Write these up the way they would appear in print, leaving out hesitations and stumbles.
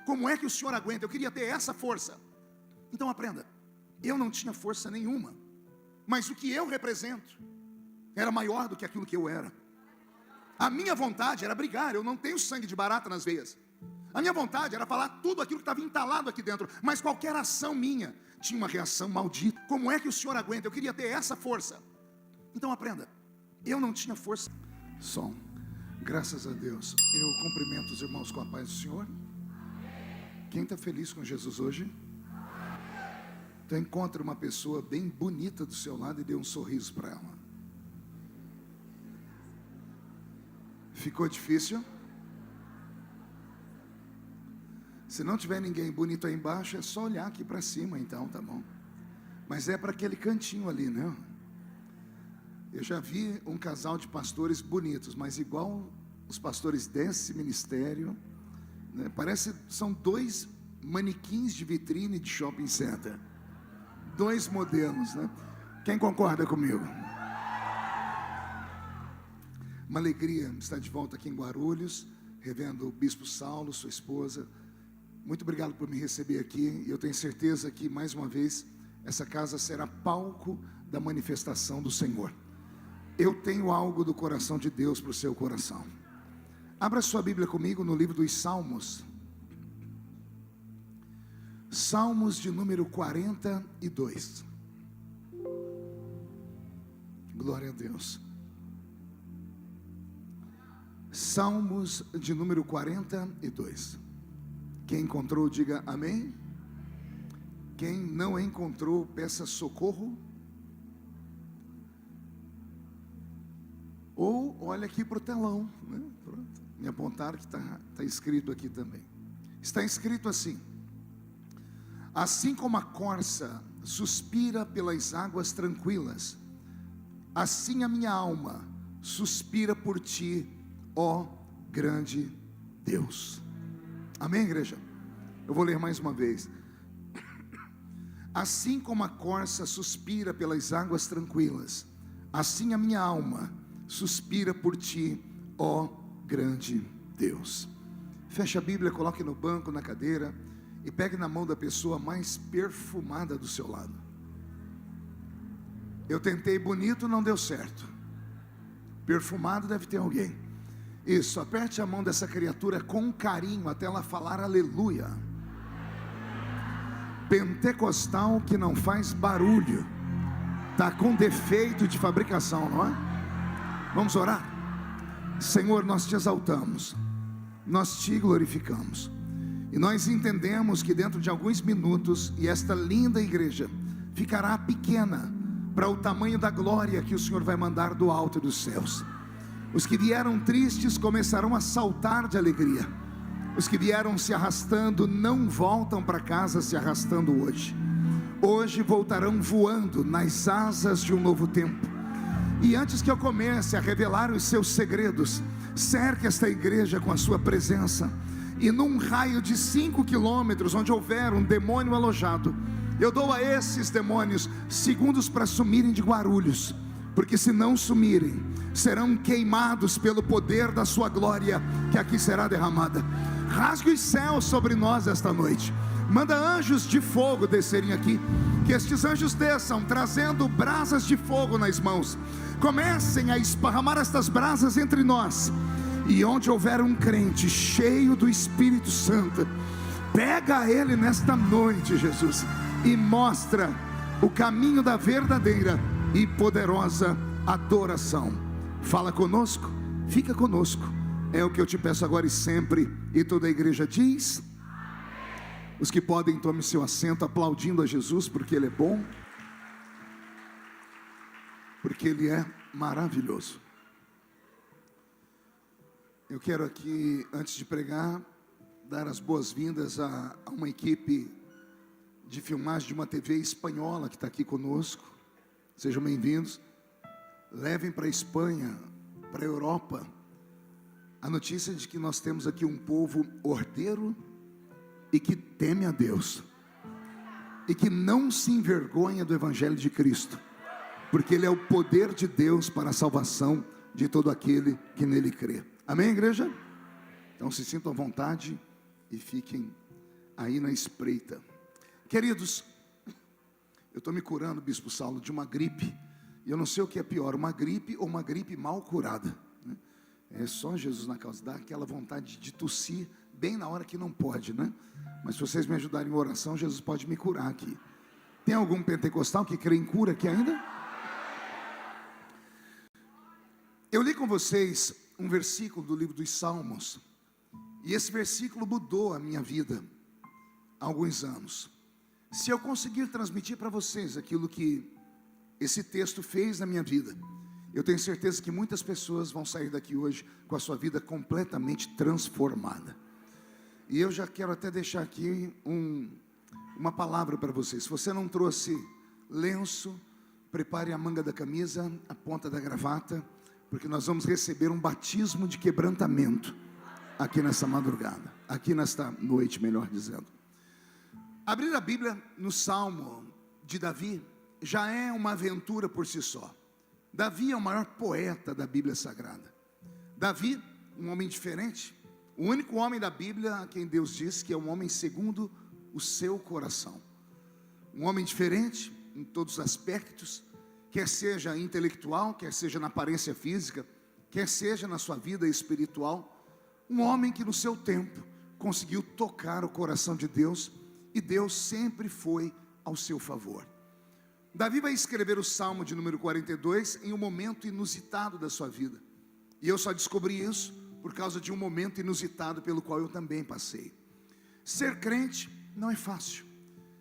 Como é que o senhor aguenta? Eu queria ter essa força. Então aprenda, eu não tinha força nenhuma, mas o que eu represento era maior do que aquilo que eu era. A minha vontade era brigar, eu não tenho sangue de barata nas veias. A minha vontade era falar tudo aquilo que estava entalado aqui dentro, mas qualquer ação minha tinha uma reação maldita. Como é que o senhor aguenta? Eu queria ter essa força. Então aprenda, eu não tinha força. Som, graças a Deus. Eu cumprimento os irmãos com a paz do Senhor. Quem está feliz com Jesus hoje? Então encontre uma pessoa bem bonita do seu lado e dê um sorriso para ela. Ficou difícil? Se não tiver ninguém bonito aí embaixo, é só olhar aqui para cima então, tá bom? Mas é para aquele cantinho ali, né? Eu já vi um casal de pastores bonitos, mas igual os pastores desse ministério, né? Parece, são dois manequins de vitrine de shopping center. Dois modelos, né? Quem concorda comigo? Uma alegria estar de volta aqui em Guarulhos, revendo o Bispo Saulo, sua esposa. Muito obrigado por me receber aqui. E eu tenho certeza que, mais uma vez, essa casa será palco da manifestação do Senhor. Eu tenho algo do coração de Deus para o seu coração. Abra sua Bíblia comigo no livro dos Salmos. Salmos de número 42. Glória a Deus. Salmos de número 42. Quem encontrou, diga amém. Quem não encontrou, peça socorro. Ou olha aqui para o telão, né? Pronto. Me apontaram que está escrito aqui também. Está escrito assim: assim como a corça suspira pelas águas tranquilas, assim a minha alma suspira por ti, ó grande Deus. Amém, igreja? Eu vou ler mais uma vez. Assim como a corça suspira pelas águas tranquilas, assim a minha alma suspira por ti, ó grande Deus. Feche a Bíblia, coloque no banco, na cadeira, e pegue na mão da pessoa mais perfumada do seu lado. Eu tentei bonito, não deu certo. Perfumado deve ter alguém. Isso, aperte a mão dessa criatura com carinho até ela falar aleluia. Pentecostal que não faz barulho, está com defeito de fabricação, não é? Vamos orar? Senhor, nós te exaltamos, nós te glorificamos, e nós entendemos que dentro de alguns minutos, e esta linda igreja ficará pequena para o tamanho da glória que o Senhor vai mandar do alto dos céus. Os que vieram tristes começarão a saltar de alegria. Os que vieram se arrastando não voltam para casa se arrastando hoje. Hoje voltarão voando nas asas de um novo tempo. E antes que eu comece a revelar os seus segredos, cerque esta igreja com a sua presença. E num raio de 5 quilômetros, onde houver um demônio alojado, eu dou a esses demônios segundos para sumirem de Guarulhos. Porque se não sumirem, serão queimados pelo poder da sua glória, que aqui será derramada. Rasgue os céus sobre nós esta noite. Manda anjos de fogo descerem aqui. Que estes anjos desçam, trazendo brasas de fogo nas mãos. Comecem a esparramar estas brasas entre nós. E onde houver um crente cheio do Espírito Santo, pega ele nesta noite, Jesus, e mostra o caminho da verdadeira e poderosa adoração. Fala conosco, fica conosco. É o que eu te peço agora e sempre. E toda a igreja diz: os que podem, tome seu assento, aplaudindo a Jesus, porque Ele é bom, porque Ele é maravilhoso. Eu quero aqui, antes de pregar, dar as boas-vindas a uma equipe de filmagem de uma TV espanhola que está aqui conosco. Sejam bem-vindos. Levem para a Espanha, para a Europa, a notícia de que nós temos aqui um povo ordeiro e que teme a Deus, e que não se envergonha do Evangelho de Cristo, porque Ele é o poder de Deus para a salvação de todo aquele que nele crê. Amém, igreja? Então se sintam à vontade e fiquem aí na espreita. Queridos, eu estou me curando, Bispo Saulo, de uma gripe. E eu não sei o que é pior, uma gripe ou uma gripe mal curada, né? É só Jesus na causa, dá aquela vontade de tossir bem na hora que não pode, né? Mas se vocês me ajudarem em oração, Jesus pode me curar aqui. Tem algum pentecostal que crê em cura aqui ainda? Eu li com vocês um versículo do livro dos Salmos, e esse versículo mudou a minha vida há alguns anos. Se eu conseguir transmitir para vocês aquilo que esse texto fez na minha vida, eu tenho certeza que muitas pessoas vão sair daqui hoje com a sua vida completamente transformada. E eu já quero até deixar aqui uma palavra para vocês. Se você não trouxe lenço, prepare a manga da camisa, a ponta da gravata, porque nós vamos receber um batismo de quebrantamento aqui nessa madrugada, aqui nesta noite, melhor dizendo. Abrir a Bíblia no Salmo de Davi já é uma aventura por si só. Davi é o maior poeta da Bíblia Sagrada. Davi, um homem diferente, o único homem da Bíblia a quem Deus diz que é um homem segundo o seu coração. Um homem diferente em todos os aspectos, quer seja intelectual, quer seja na aparência física, quer seja na sua vida espiritual. Um homem que no seu tempo conseguiu tocar o coração de Deus, e Deus sempre foi ao seu favor. Davi vai escrever o Salmo de número 42 em um momento inusitado da sua vida. E eu só descobri isso por causa de um momento inusitado pelo qual eu também passei. Ser crente não é fácil.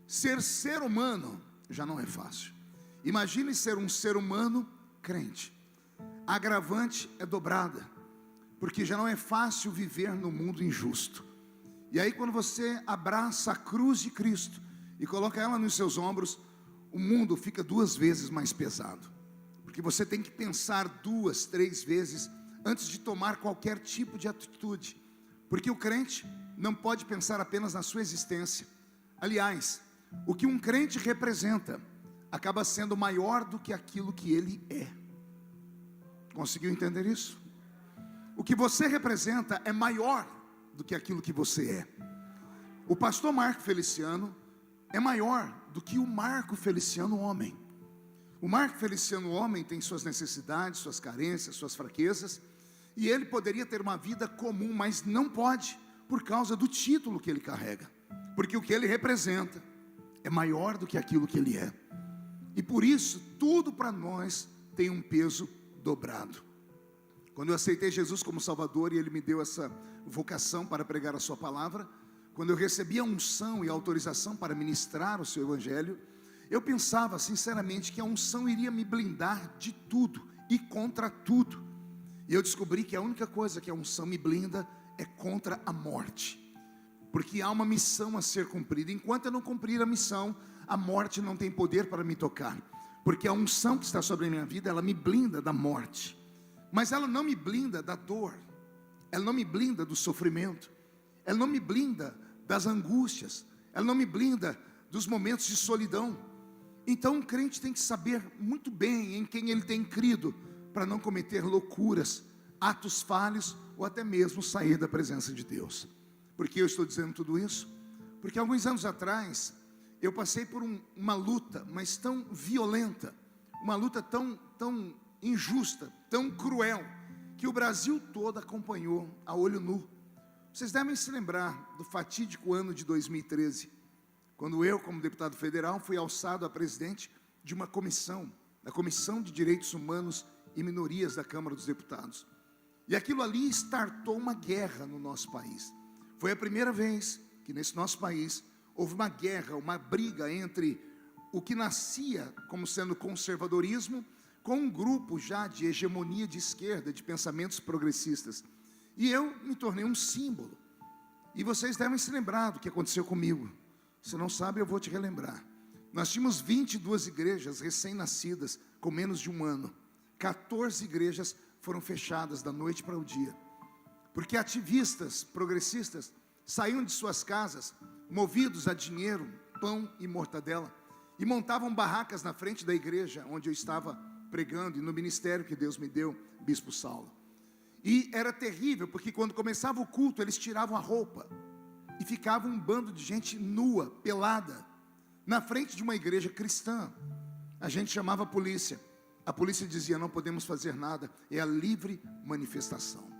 Ser humano já não é fácil. Imagine ser um ser humano crente. A agravante é dobrada, porque já não é fácil viver no mundo injusto. E aí quando você abraça a cruz de Cristo e coloca ela nos seus ombros, o mundo fica 2 vezes mais pesado, porque você tem que pensar 2, 3 vezes antes de tomar qualquer tipo de atitude, porque o crente não pode pensar apenas na sua existência. Aliás, o que um crente representa acaba sendo maior do que aquilo que ele é. Conseguiu entender isso? O que você representa é maior do que aquilo que você é. O pastor Marco Feliciano é maior do que o Marco Feliciano homem. O Marco Feliciano homem tem suas necessidades, suas carências, suas fraquezas, e ele poderia ter uma vida comum, mas não pode, por causa do título que ele carrega, porque o que ele representa é maior do que aquilo que ele é. E por isso, tudo para nós tem um peso dobrado. Quando eu aceitei Jesus como Salvador e Ele me deu essa vocação para pregar a sua palavra, quando eu recebi a unção e a autorização para ministrar o seu evangelho, eu pensava sinceramente que a unção iria me blindar de tudo e contra tudo. E eu descobri que a única coisa que a unção me blinda é contra a morte, porque há uma missão a ser cumprida. Enquanto eu não cumprir a missão, a morte não tem poder para me tocar, porque a unção que está sobre a minha vida, ela me blinda da morte, mas ela não me blinda da dor, ela não me blinda do sofrimento, ela não me blinda das angústias, ela não me blinda dos momentos de solidão. Então um crente tem que saber muito bem em quem ele tem crido, para não cometer loucuras, atos falhos, ou até mesmo sair da presença de Deus. Por que eu estou dizendo tudo isso? Porque alguns anos atrás, eu passei por uma luta, mas tão violenta, uma luta tão injusta, tão cruel, que o Brasil todo acompanhou a olho nu. Vocês devem se lembrar do fatídico ano de 2013, quando eu, como deputado federal, fui alçado a presidente de uma comissão, da Comissão de Direitos Humanos e Minorias da Câmara dos Deputados. E aquilo ali startou uma guerra no nosso país. Foi a primeira vez que nesse nosso país houve uma guerra, uma briga entre o que nascia como sendo conservadorismo, com um grupo já de hegemonia de esquerda, de pensamentos progressistas. E eu me tornei um símbolo. E vocês devem se lembrar do que aconteceu comigo. Se não sabe, eu vou te relembrar. Nós tínhamos 22 igrejas recém-nascidas, com menos de um ano. 14 igrejas foram fechadas da noite para o dia, porque ativistas progressistas saíam de suas casas, movidos a dinheiro, pão e mortadela, e montavam barracas na frente da igreja onde eu estava pregando, e no ministério que Deus me deu, Bispo Saulo. E era terrível, porque quando começava o culto, eles tiravam a roupa, e ficava um bando de gente nua, pelada, na frente de uma igreja cristã. A gente chamava a polícia dizia: não podemos fazer nada, é a livre manifestação.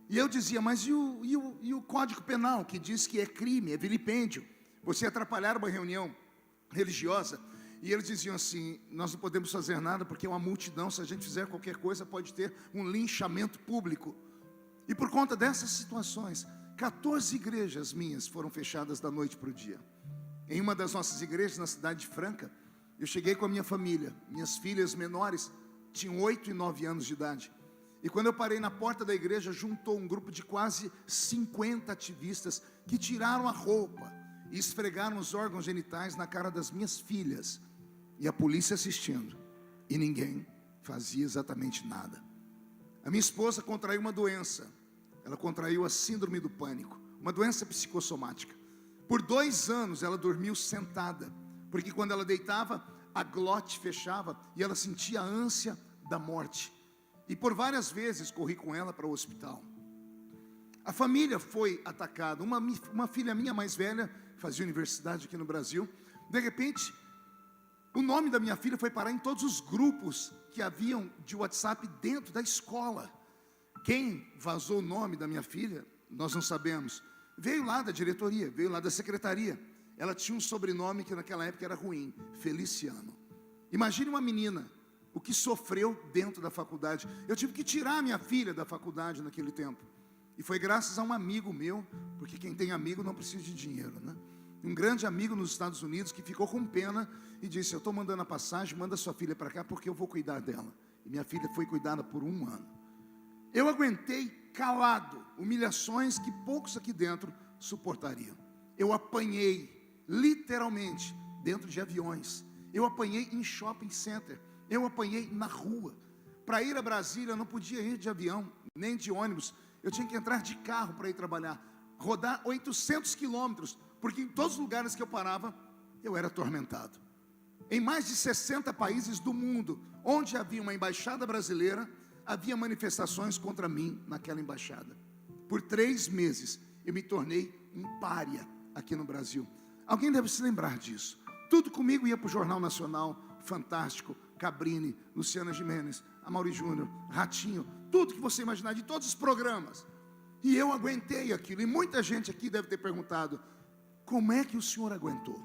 E eu dizia: mas e o Código Penal, que diz que é crime, é vilipêndio, você atrapalhar uma reunião religiosa? E eles diziam assim: nós não podemos fazer nada porque é uma multidão, se a gente fizer qualquer coisa pode ter um linchamento público. E por conta dessas situações, 14 igrejas minhas foram fechadas da noite para o dia. Em uma das nossas igrejas, na cidade de Franca, eu cheguei com a minha família. Minhas filhas menores tinham 8 e 9 anos de idade. E quando eu parei na porta da igreja, juntou um grupo de quase 50 ativistas que tiraram a roupa e esfregaram os órgãos genitais na cara das minhas filhas. E a polícia assistindo. E ninguém fazia exatamente nada. A minha esposa contraiu uma doença. Ela contraiu a síndrome do pânico, uma doença psicossomática. Por 2 anos ela dormiu sentada, porque quando ela deitava, a glote fechava e ela sentia a ânsia da morte. E por várias vezes corri com ela para o hospital. A família foi atacada. Uma filha minha mais velha, fazia universidade aqui no Brasil. De repente, o nome da minha filha foi parar em todos os grupos que haviam de WhatsApp dentro da escola. Quem vazou o nome da minha filha, nós não sabemos. Veio lá da diretoria, veio lá da secretaria. Ela tinha um sobrenome que naquela época era ruim: Feliciano. Imagine uma menina, o que sofreu dentro da faculdade. Eu tive que tirar a minha filha da faculdade naquele tempo. E foi graças a um amigo meu, porque quem tem amigo não precisa de dinheiro, né? Um grande amigo nos Estados Unidos que ficou com pena e disse: eu estou mandando a passagem, manda sua filha para cá porque eu vou cuidar dela. E minha filha foi cuidada por 1 ano. Eu aguentei calado humilhações que poucos aqui dentro suportariam. Eu apanhei literalmente dentro de aviões. Eu apanhei em shopping center. Eu apanhei na rua. Para ir a Brasília eu não podia ir de avião, nem de ônibus. Eu tinha que entrar de carro para ir trabalhar. Rodar 800 quilômetros, porque em todos os lugares que eu parava, eu era atormentado. Em mais de 60 países do mundo, onde havia uma embaixada brasileira, havia manifestações contra mim naquela embaixada. Por 3 meses, eu me tornei um pária aqui no Brasil. Alguém deve se lembrar disso. Tudo comigo ia para o Jornal Nacional, Fantástico, Cabrini, Luciana Gimenez, Amaury Júnior, Ratinho, tudo que você imaginar, de todos os programas. E eu aguentei aquilo. E muita gente aqui deve ter perguntado: como é que o senhor aguentou?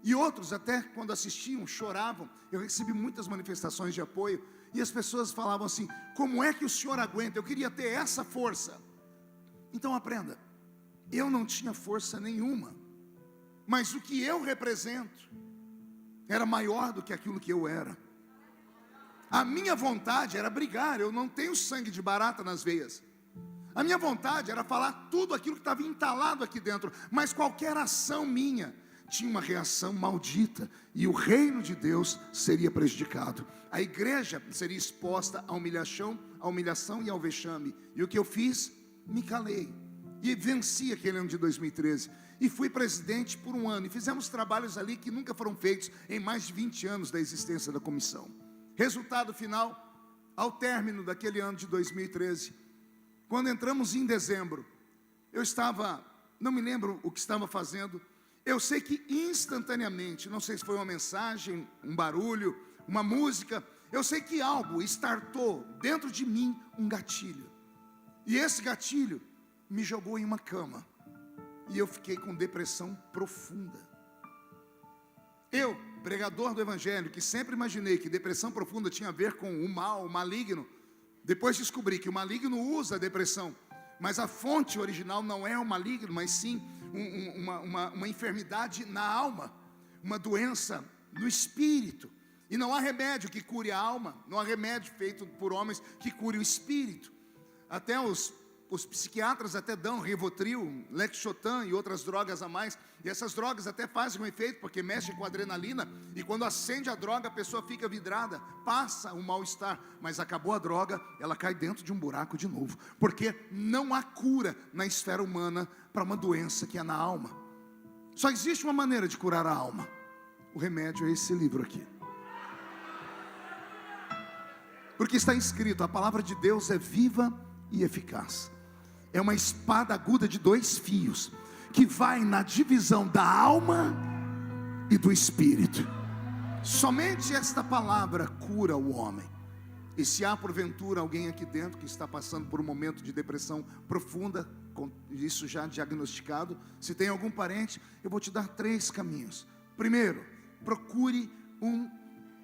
E outros até quando assistiam, choravam. Eu recebi muitas manifestações de apoio. E as pessoas falavam assim: como é que o senhor aguenta? Eu queria ter essa força. Então aprenda, eu não tinha força nenhuma, mas o que eu represento era maior do que aquilo que eu era. A minha vontade era brigar. Eu não tenho sangue de barata nas veias. A minha vontade era falar tudo aquilo que estava entalado aqui dentro. Mas qualquer ação minha tinha uma reação maldita, e o reino de Deus seria prejudicado. A igreja seria exposta à humilhação e ao vexame. E o que eu fiz? Me calei. E venci aquele ano de 2013. E fui presidente por 1 ano. E fizemos trabalhos ali que nunca foram feitos em mais de 20 anos da existência da comissão. Resultado final, ao término daquele ano de 2013, quando entramos em dezembro, eu estava, não me lembro o que estava fazendo. Eu sei que instantaneamente, não sei se foi uma mensagem, um barulho, uma música, eu sei que algo startou dentro de mim um gatilho. E esse gatilho me jogou em uma cama. E eu fiquei com depressão profunda. Eu, pregador do evangelho, que sempre imaginei que depressão profunda tinha a ver com o mal, o maligno, depois descobri que o maligno usa a depressão, mas a fonte original não é o maligno, mas sim uma enfermidade na alma, uma doença no espírito. E não há remédio que cure a alma, não há remédio feito por homens que cure o espírito. Até os psiquiatras até dão Rivotril, Lexotan e outras drogas a mais. E essas drogas até fazem um efeito, porque mexem com adrenalina. E quando acende a droga, a pessoa fica vidrada, passa o mal-estar. Mas acabou a droga, ela cai dentro de um buraco de novo. Porque não há cura na esfera humana para uma doença que é na alma. Só existe uma maneira de curar a alma. O remédio é esse livro aqui. Porque está escrito: a palavra de Deus é viva e eficaz. É uma espada aguda de 2 fios. que vai na divisão da alma e do espírito. Somente esta palavra cura o homem. E se há porventura alguém aqui dentro que está passando por um momento de depressão profunda, com isso já diagnosticado, se tem algum parente, eu vou te dar 3 caminhos. Primeiro, procure um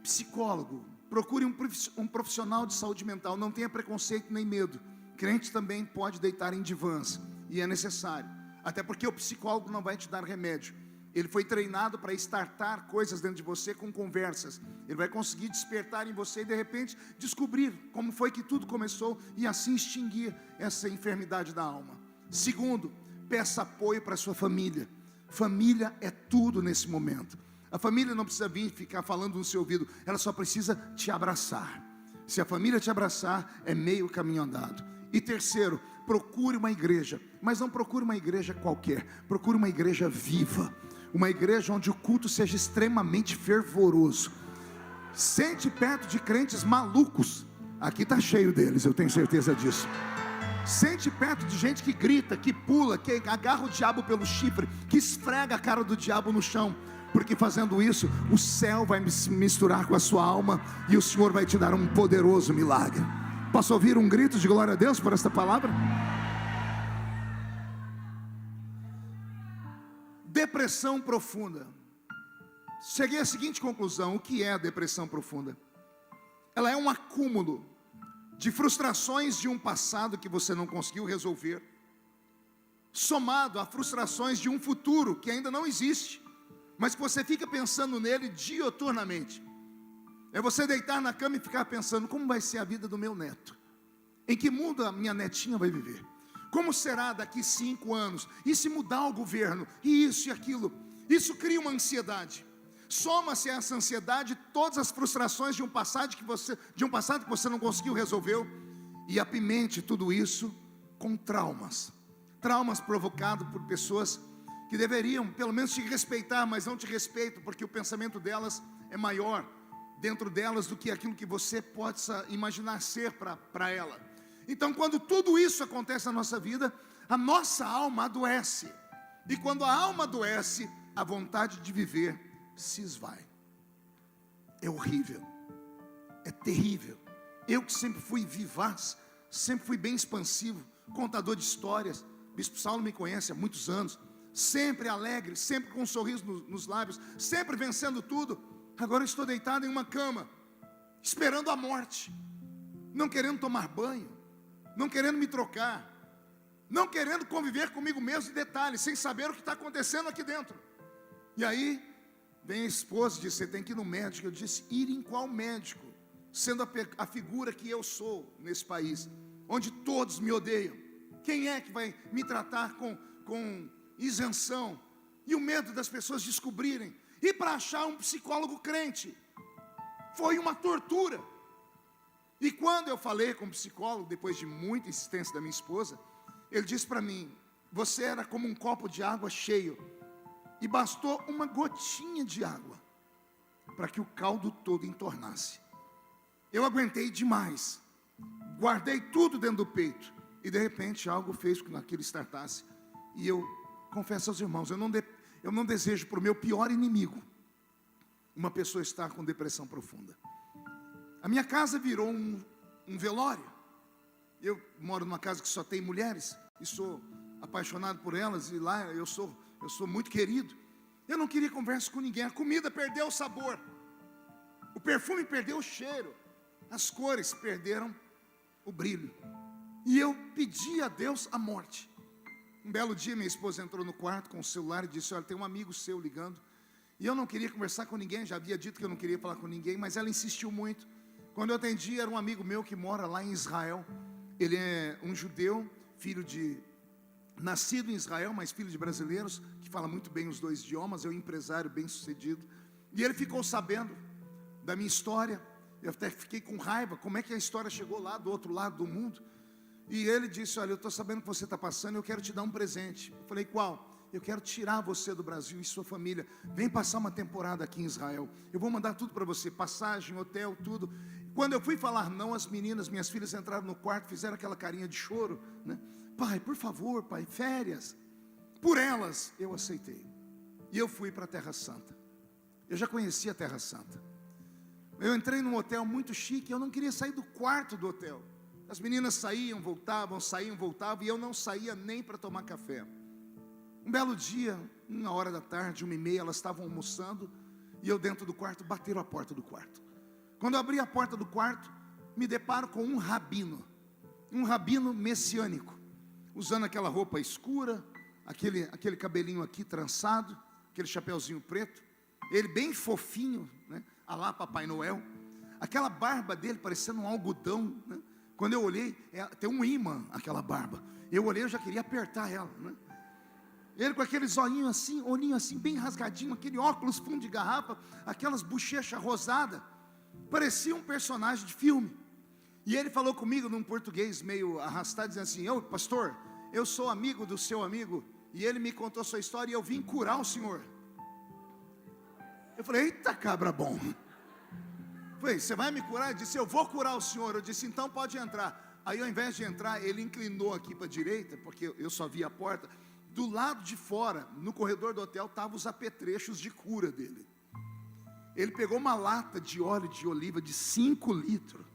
psicólogo, procure um profissional de saúde mental. Não tenha preconceito nem medo. Crente também pode deitar em divãs, e é necessário, até porque o psicólogo não vai te dar remédio. Ele foi treinado para startar coisas dentro de você com conversas. Ele vai conseguir despertar em você e de repente descobrir como foi que tudo começou e assim extinguir essa enfermidade da alma. Segundo, peça apoio para a sua família. Família é tudo nesse momento. A família não precisa vir ficar falando no seu ouvido, ela só precisa te abraçar. Se a família te abraçar, é meio caminho andado. E terceiro, procure uma igreja, mas não procure uma igreja qualquer, procure uma igreja viva. Uma igreja onde o culto seja extremamente fervoroso. Sente perto de crentes malucos. Aqui está cheio deles, eu tenho certeza disso. Sente perto de gente que grita, que pula, que agarra o diabo pelo chifre, que esfrega a cara do diabo no chão. Porque fazendo isso, o céu vai se misturar com a sua alma e o Senhor vai te dar um poderoso milagre. Posso ouvir um grito de glória a Deus por esta palavra? Depressão profunda. Cheguei à seguinte conclusão: o que é a depressão profunda? Ela é um acúmulo de frustrações de um passado que você não conseguiu resolver, somado a frustrações de um futuro que ainda não existe, mas que você fica pensando nele dioturnamente. É você deitar na cama e ficar pensando: como vai ser a vida do meu neto? Em que mundo a minha netinha vai viver? Como será daqui 5 anos? E se mudar o governo? E isso e aquilo? Isso cria uma ansiedade. Soma-se a essa ansiedade todas as frustrações de um passado que você não conseguiu resolver, e apimente tudo isso com traumas. Traumas provocados por pessoas que deveriam pelo menos te respeitar, mas não te respeitam, porque o pensamento delas é maior dentro delas do que aquilo que você possa imaginar ser para ela. Então, quando tudo isso acontece na nossa vida, a nossa alma adoece. E quando a alma adoece, a vontade de viver se esvai. É horrível, é terrível. Eu que sempre fui vivaz, sempre fui bem expansivo, contador de histórias. Bispo Saulo me conhece há muitos anos. Sempre alegre, sempre com um sorriso nos lábios, sempre vencendo tudo. Agora eu estou deitado em uma cama, esperando a morte, não querendo tomar banho, não querendo me trocar, não querendo conviver comigo mesmo em detalhes, sem saber o que está acontecendo aqui dentro. E aí vem a esposa e diz: você tem que ir no médico. Eu disse: ir em qual médico? Sendo a figura que eu sou nesse país, onde todos me odeiam, quem é que vai me tratar com isenção? E o medo das pessoas descobrirem. E para achar um psicólogo crente foi uma tortura. E quando eu falei com o psicólogo, depois de muita insistência da minha esposa, ele disse para mim: você era como um copo de água cheio, e bastou uma gotinha de água para que o caldo todo entornasse. Eu aguentei demais, guardei tudo dentro do peito, e de repente algo fez com que aquilo startasse. E eu confesso aos irmãos, eu não desejo para o meu pior inimigo uma pessoa estar com depressão profunda. A minha casa virou um velório. Eu moro numa casa que só tem mulheres e sou apaixonado por elas, e lá eu sou muito querido. Eu não queria conversa com ninguém. A comida perdeu o sabor, o perfume perdeu o cheiro, as cores perderam o brilho. E eu pedi a Deus a morte. Um belo dia minha esposa entrou no quarto com o celular e disse: olha, tem um amigo seu ligando. E eu não queria conversar com ninguém, já havia dito que eu não queria falar com ninguém, mas ela insistiu muito. Quando eu atendi, era um amigo meu que mora lá em Israel. Ele é um judeu, nascido em Israel, mas filho de brasileiros, que fala muito bem os 2 idiomas, é um empresário bem sucedido. E ele ficou sabendo da minha história. Eu até fiquei com raiva, como é que a história chegou lá do outro lado do mundo. E ele disse: olha, eu estou sabendo o que você está passando, eu quero te dar um presente. Eu falei: qual? Eu quero tirar você do Brasil e sua família. Vem passar uma temporada aqui em Israel. Eu vou mandar tudo para você, passagem, hotel, tudo. Quando eu fui falar não, as meninas, minhas filhas, entraram no quarto, fizeram aquela carinha de choro, né? Pai, por favor, pai, férias. Por elas eu aceitei. E eu fui para a Terra Santa. Eu já conhecia a Terra Santa. Eu entrei num hotel muito chique, eu não queria sair do quarto do hotel. As meninas saíam, voltavam, e eu não saía nem para tomar café. Um belo dia, 1h da tarde, 1h30, elas estavam almoçando, e eu dentro do quarto, bateram a porta do quarto. Quando eu abri a porta do quarto, me deparo com um rabino messiânico, usando aquela roupa escura, aquele cabelinho aqui trançado, aquele chapeuzinho preto, ele bem fofinho, né? A lá Papai Noel, aquela barba dele parecendo um algodão, né? Quando eu olhei, tem um imã aquela barba, eu olhei, eu já queria apertar ela, né? Ele com aquele olhinho assim, bem rasgadinho, aquele óculos fundo de garrafa, aquelas bochechas rosadas, parecia um personagem de filme. E ele falou comigo num português meio arrastado, dizendo assim: ô pastor, eu sou amigo do seu amigo, e ele me contou sua história, e eu vim curar o senhor. Eu falei: eita cabra bom. Eu falei: você vai me curar? Ele disse: eu vou curar o senhor. Eu disse: então pode entrar. Aí ao invés de entrar, ele inclinou aqui para a direita, porque eu só vi a porta. Do lado de fora, no corredor do hotel, estavam os apetrechos de cura dele. Ele pegou uma lata de óleo de oliva de 5 litros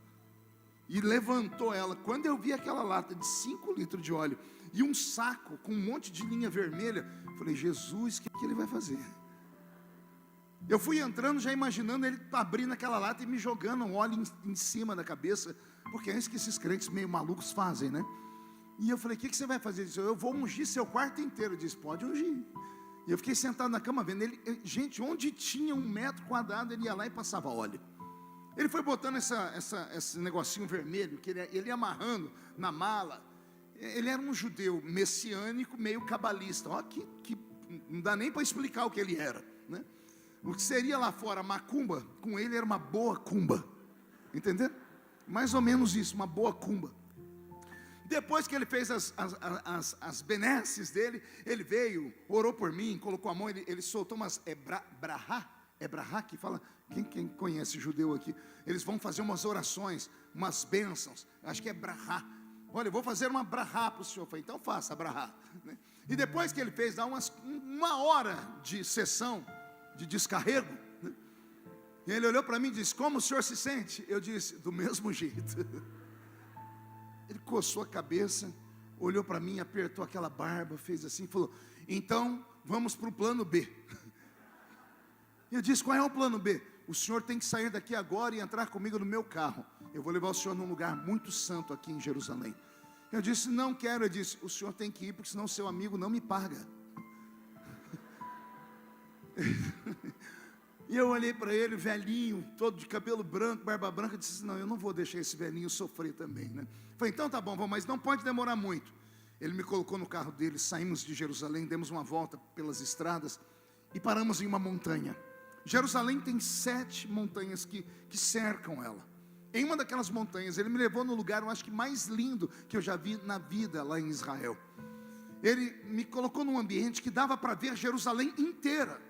e levantou ela. Quando eu vi aquela lata de 5 litros de óleo e um saco com um monte de linha vermelha, eu falei: Jesus, o que ele vai fazer? Eu fui entrando já imaginando ele abrindo aquela lata e me jogando um óleo em cima da cabeça, porque é isso que esses crentes meio malucos fazem, né? E eu falei: o que você vai fazer? Ele disse: eu vou ungir seu quarto inteiro. Eu disse: pode ungir. E eu fiquei sentado na cama vendo ele. Gente, onde tinha 1 metro quadrado, ele ia lá e passava óleo. Ele foi botando esse negocinho vermelho, que ele ia amarrando na mala. Ele era um judeu messiânico, meio cabalista. Ó, que não dá nem para explicar o que ele era, né? O que seria lá fora macumba, com ele era uma boa cumba. Entendeu? Mais ou menos isso, uma boa cumba. Depois que ele fez as benesses dele, ele veio, orou por mim, colocou a mão, ele soltou umas brahá que fala, quem conhece judeu aqui, eles vão fazer umas orações, umas bênçãos, acho que é brahá. Olha, eu vou fazer uma brahá para o senhor. Eu falei: então faça a brahá, né? E depois que ele fez, dá 1 hora de sessão, de descarrego, né? E ele olhou para mim e disse: como o senhor se sente? Eu disse: do mesmo jeito. Ele coçou a cabeça, olhou para mim, apertou aquela barba, fez assim, falou: então vamos para o plano B. Eu disse: qual é o plano B? O senhor tem que sair daqui agora e entrar comigo no meu carro. Eu vou levar o senhor num lugar muito santo aqui em Jerusalém. Eu disse: não quero. Ele disse: o senhor tem que ir, porque senão seu amigo não me paga. E eu olhei para ele, velhinho, todo de cabelo branco, barba branca, disse: não, eu não vou deixar esse velhinho sofrer também, né? Falei: então tá bom, mas não pode demorar muito. Ele me colocou no carro dele, saímos de Jerusalém, demos uma volta pelas estradas e paramos em uma montanha. Jerusalém tem 7 montanhas que cercam ela. Em uma daquelas montanhas, ele me levou no lugar, eu acho que mais lindo que eu já vi na vida lá em Israel. Ele me colocou num ambiente que dava para ver Jerusalém inteira.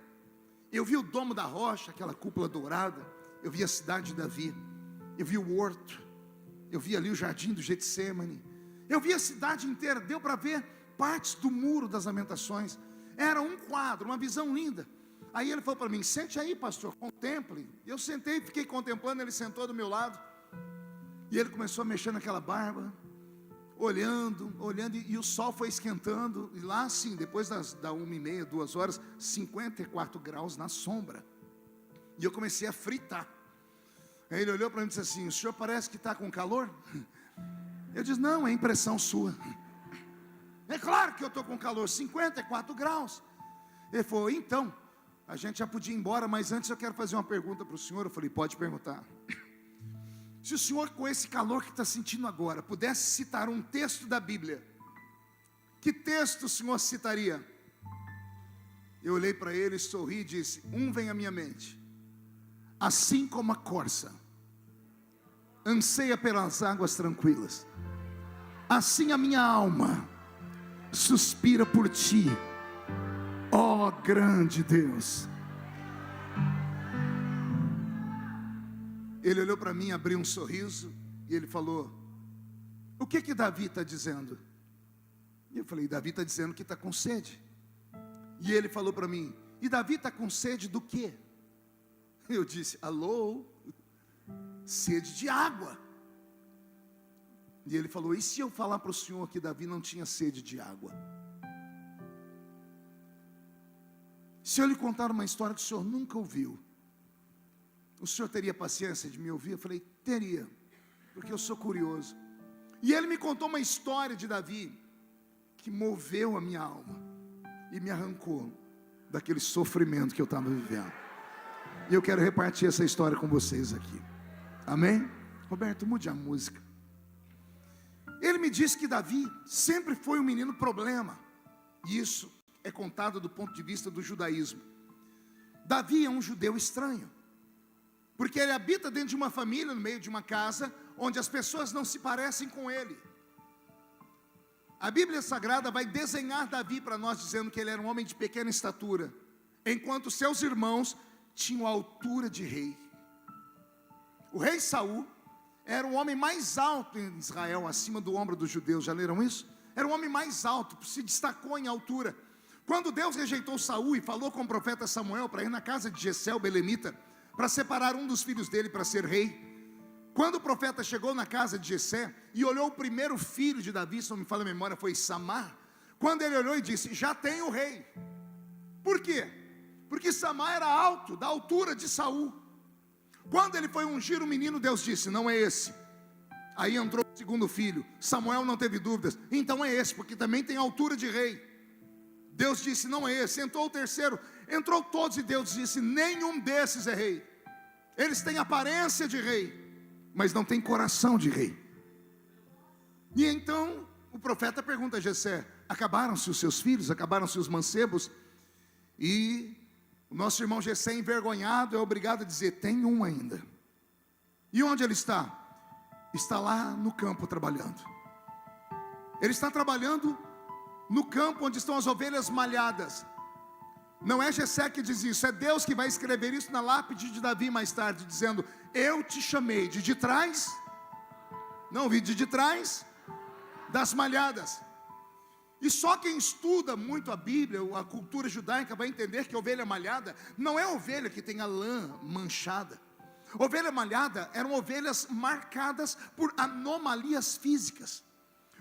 Eu vi o Domo da Rocha, aquela cúpula dourada. Eu vi a cidade de Davi. Eu vi o horto. Eu vi ali o jardim do Getsêmani. Eu vi a cidade inteira. Deu para ver partes do muro das Lamentações. Era um quadro, uma visão linda. Aí ele falou para mim: sente aí, pastor, contemple. Eu sentei, fiquei contemplando. Ele sentou do meu lado. E ele começou a mexer naquela barba, olhando, e o sol foi esquentando. E lá assim, depois da 1h30, 2 horas, 54 graus na sombra. E eu comecei a fritar. Aí ele olhou para mim e disse assim: o senhor parece que está com calor? Eu disse: não, é impressão sua. É claro que eu estou com calor, 54 graus. Ele falou: então, a gente já podia ir embora, mas antes eu quero fazer uma pergunta para o senhor. Eu falei: pode perguntar. Se o senhor, com esse calor que está sentindo agora, pudesse citar um texto da Bíblia, que texto o senhor citaria? Eu olhei para ele, sorri e disse: um vem à minha mente. Assim como a corça anseia pelas águas tranquilas, assim a minha alma suspira por ti, ó grande Deus. Ele olhou para mim, abriu um sorriso e ele falou: o que Davi está dizendo? E eu falei: Davi está dizendo que está com sede. E ele falou para mim: e Davi está com sede do quê? Eu disse: alô? Sede de água. E ele falou: e se eu falar para o senhor que Davi não tinha sede de água? Se eu lhe contar uma história que o senhor nunca ouviu, o senhor teria paciência de me ouvir? Eu falei: teria, porque eu sou curioso. E ele me contou uma história de Davi que moveu a minha alma e me arrancou daquele sofrimento que eu estava vivendo. E eu quero repartir essa história com vocês aqui. Amém? Roberto, mude a música. Ele me disse que Davi sempre foi um menino problema. E isso é contado do ponto de vista do judaísmo. Davi é um judeu estranho, porque ele habita dentro de uma família, no meio de uma casa, onde as pessoas não se parecem com ele. A Bíblia Sagrada vai desenhar Davi para nós, dizendo que ele era um homem de pequena estatura, enquanto seus irmãos tinham a altura de rei. O rei Saul era o homem mais alto em Israel, acima do ombro dos judeus. Já leram isso? Era o homem mais alto, se destacou em altura. Quando Deus rejeitou Saul e falou com o profeta Samuel para ir na casa de Jessé, o belemita, para separar um dos filhos dele para ser rei, quando o profeta chegou na casa de Jessé e olhou o primeiro filho de Davi, se não me falha a memória, foi Samar. Quando ele olhou e disse: já tem o rei. Por quê? Porque Samar era alto, da altura de Saul. Quando ele foi ungir o menino, Deus disse: não é esse. Aí entrou o segundo filho. Samuel não teve dúvidas: então é esse, porque também tem altura de rei. Deus disse: não é esse. Entrou o terceiro, entrou todos, e Deus disse: nenhum desses é rei. Eles têm aparência de rei, mas não tem coração de rei. E então o profeta pergunta a Jessé: acabaram-se os seus filhos? Acabaram-se os mancebos? E o nosso irmão Jessé, envergonhado, é obrigado a dizer: tem um ainda. E onde ele está? Está lá no campo trabalhando. Ele está trabalhando no campo onde estão as ovelhas malhadas. Não é Jessé que diz isso, é Deus que vai escrever isso na lápide de Davi mais tarde, dizendo: eu te chamei de trás, não ouvi, de trás das malhadas. E só quem estuda muito a Bíblia, a cultura judaica, vai entender que a ovelha malhada não é a ovelha que tem a lã manchada. Ovelha malhada eram ovelhas marcadas por anomalias físicas.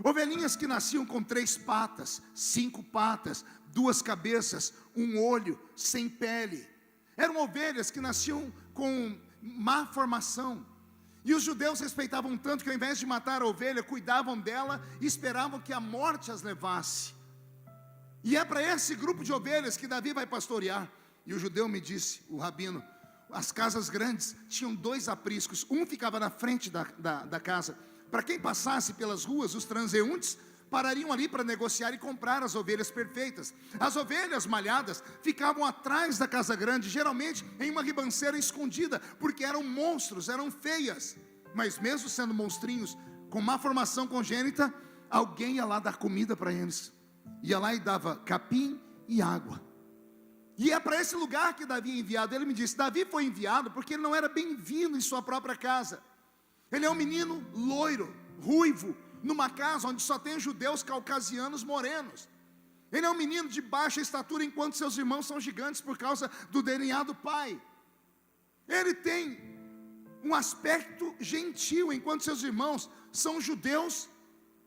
Ovelhinhas que nasciam com 3 patas, 5 patas, 2 cabeças, 1 olho, sem pele. Eram ovelhas que nasciam com má formação. E os judeus respeitavam tanto que, ao invés de matar a ovelha, cuidavam dela e esperavam que a morte as levasse. E é para esse grupo de ovelhas que Davi vai pastorear. E o judeu me disse, o rabino, as casas grandes tinham 2 apriscos. Um ficava na frente da casa. Para quem passasse pelas ruas, os transeuntes parariam ali para negociar e comprar as ovelhas perfeitas. As ovelhas malhadas ficavam atrás da casa grande, geralmente em uma ribanceira escondida, porque eram monstros, eram feias. Mas mesmo sendo monstrinhos, com má formação congênita, alguém ia lá dar comida para eles. Ia lá e dava capim e água. E é para esse lugar que Davi é enviado. Ele me disse: Davi foi enviado porque ele não era bem-vindo em sua própria casa. Ele é um menino loiro, ruivo, numa casa onde só tem judeus caucasianos morenos. Ele é um menino de baixa estatura, enquanto seus irmãos são gigantes por causa do DNA do pai. Ele tem um aspecto gentil, enquanto seus irmãos são judeus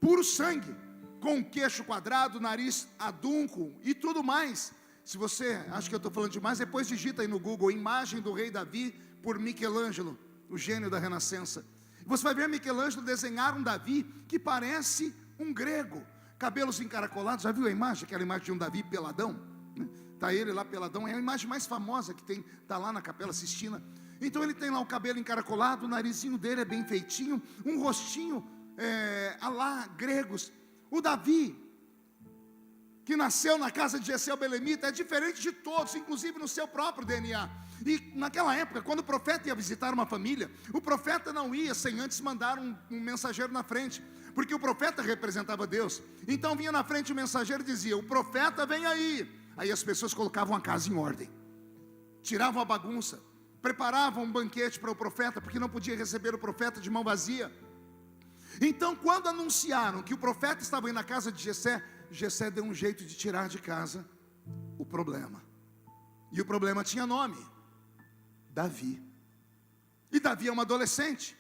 puro sangue, com queixo quadrado, nariz adunco e tudo mais. Se você acha que eu estou falando demais, depois digita aí no Google: imagem do rei Davi por Michelangelo, o gênio da Renascença. Você vai ver Michelangelo desenhar um Davi que parece um grego, cabelos encaracolados. Já viu a imagem? Aquela imagem de um Davi peladão, né? Está ele lá peladão, é a imagem mais famosa que tem, está lá na Capela Sistina. Então ele tem lá o cabelo encaracolado, o narizinho dele é bem feitinho, um rostinho a lá gregos. O Davi, que nasceu na casa de Jessé o belemita, é diferente de todos, inclusive no seu próprio DNA. E naquela época, quando o profeta ia visitar uma família, o profeta não ia sem antes mandar um mensageiro na frente, porque o profeta representava Deus. Então vinha na frente o mensageiro e dizia: o profeta vem aí. Aí as pessoas colocavam a casa em ordem, tiravam a bagunça, preparavam um banquete para o profeta, porque não podia receber o profeta de mão vazia. Então, quando anunciaram que o profeta estava indo na casa de Jessé, Jessé deu um jeito de tirar de casa o problema. E o problema tinha nome: Davi. E Davi é um adolescente.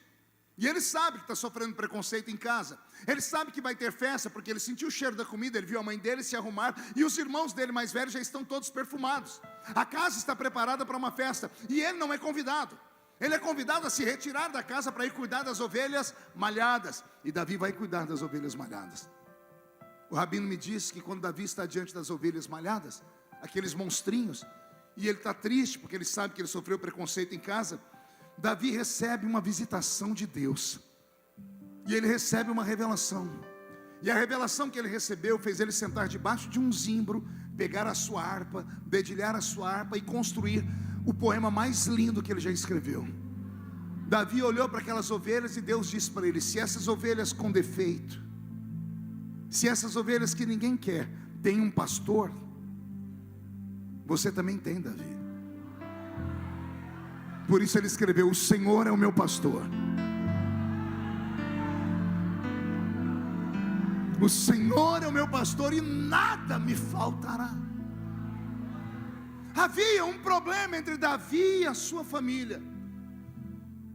E ele sabe que está sofrendo preconceito em casa. Ele sabe que vai ter festa, porque ele sentiu o cheiro da comida, ele viu a mãe dele se arrumar, e os irmãos dele mais velhos já estão todos perfumados. A casa está preparada para uma festa, e ele não é convidado. Ele é convidado a se retirar da casa para ir cuidar das ovelhas malhadas. E Davi vai cuidar das ovelhas malhadas. O rabino me disse que quando Davi está diante das ovelhas malhadas, aqueles monstrinhos, e ele está triste porque ele sabe que ele sofreu preconceito em casa, Davi recebe uma visitação de Deus. E ele recebe uma revelação. E a revelação que ele recebeu fez ele sentar debaixo de um zimbro, pegar a sua harpa, dedilhar a sua harpa e construir o poema mais lindo que ele já escreveu. Davi olhou para aquelas ovelhas e Deus disse para ele: se essas ovelhas com defeito, se essas ovelhas que ninguém quer, têm um pastor, você também tem, Davi. Por isso ele escreveu: o Senhor é o meu pastor. O Senhor é o meu pastor e nada me faltará. Havia um problema entre Davi e a sua família.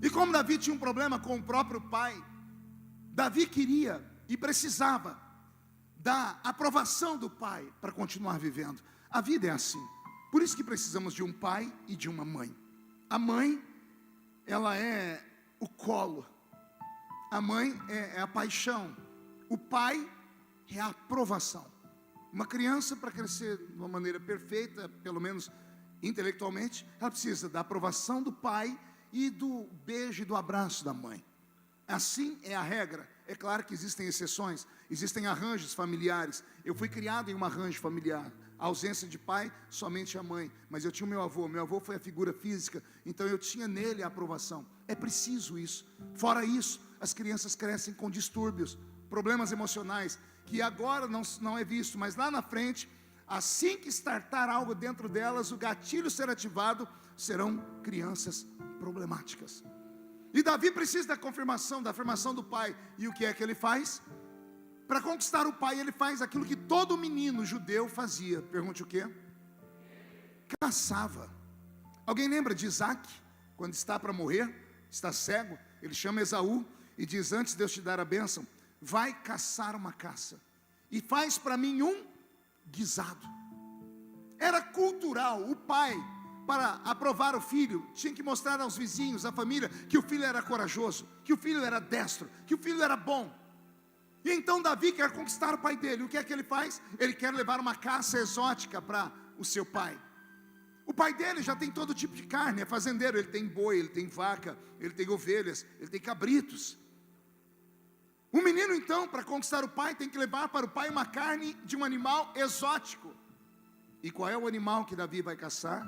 E como Davi tinha um problema com o próprio pai, Davi queria e precisava da aprovação do pai para continuar vivendo. A vida é assim. Por isso que precisamos de um pai e de uma mãe. A mãe, ela é o colo. A mãe é a paixão. O pai é a aprovação. Uma criança, para crescer de uma maneira perfeita, pelo menos intelectualmente, ela precisa da aprovação do pai e do beijo e do abraço da mãe. Assim é a regra. É claro que existem exceções, existem arranjos familiares. Eu fui criado em um arranjo familiar. A ausência de pai, somente a mãe. Mas eu tinha o meu avô foi a figura física, então eu tinha nele a aprovação. É preciso isso. Fora isso, as crianças crescem com distúrbios, problemas emocionais, que agora não é visto, mas lá na frente, assim que startar algo dentro delas, o gatilho ser ativado, serão crianças problemáticas. E Davi precisa da confirmação, da afirmação do pai. E o que é que ele faz? Para conquistar o pai, ele faz aquilo que todo menino judeu fazia. Pergunte o quê? Caçava. Alguém lembra de Isaac? Quando está para morrer, está cego, ele chama Esaú e diz: antes de Deus te dar a bênção, vai caçar uma caça e faz para mim um guisado. Era cultural, o pai, para aprovar o filho, tinha que mostrar aos vizinhos, à família, que o filho era corajoso, que o filho era destro, que o filho era bom. E então Davi quer conquistar o pai dele. O que é que ele faz? Ele quer levar uma caça exótica para o seu pai. O pai dele já tem todo tipo de carne, é fazendeiro, ele tem boi, ele tem vaca, ele tem ovelhas, ele tem cabritos. O menino então, para conquistar o pai, tem que levar para o pai uma carne de um animal exótico. E qual é o animal que Davi vai caçar?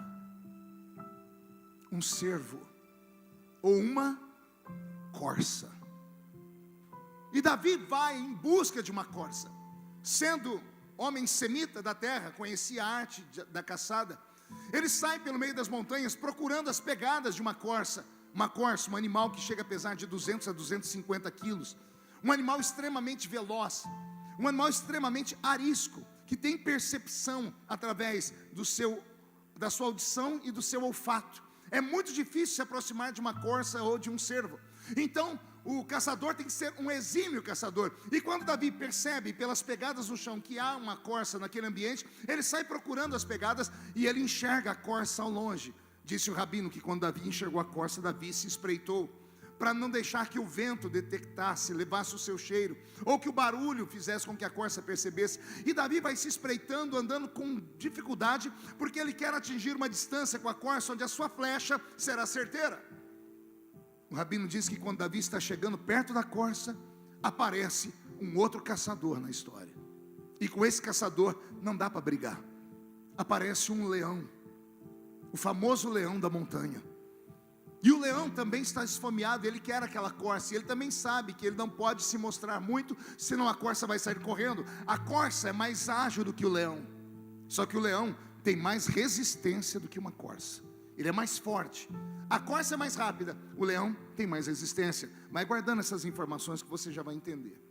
Um cervo, ou uma corça. E Davi vai em busca de uma corça. Sendo homem semita da terra, conhecia a arte da caçada, ele sai pelo meio das montanhas procurando as pegadas de uma corça. Uma corça, um animal que chega a pesar de 200 a 250 quilos. Um animal extremamente veloz, um animal extremamente arisco, que tem percepção através da sua audição e do seu olfato. É muito difícil se aproximar de uma corça ou de um cervo. Então, o caçador tem que ser um exímio caçador. E quando Davi percebe pelas pegadas no chão que há uma corça naquele ambiente, ele sai procurando as pegadas e ele enxerga a corça ao longe. Disse o rabino que quando Davi enxergou a corça, Davi se espreitou, para não deixar que o vento detectasse, levasse o seu cheiro, ou que o barulho fizesse com que a corça percebesse. E Davi vai se espreitando, andando com dificuldade, porque ele quer atingir uma distância com a corça, onde a sua flecha será certeira. O rabino diz que quando Davi está chegando perto da corça, aparece um outro caçador na história. E com esse caçador não dá para brigar. Aparece um leão, o famoso leão da montanha. E o leão também está esfomeado, ele quer aquela corça. E ele também sabe que ele não pode se mostrar muito, senão a corça vai sair correndo. A corça é mais ágil do que o leão. Só que o leão tem mais resistência do que uma corça. Ele é mais forte. A corça é mais rápida, o leão tem mais resistência. Mas guardando essas informações que você já vai entender.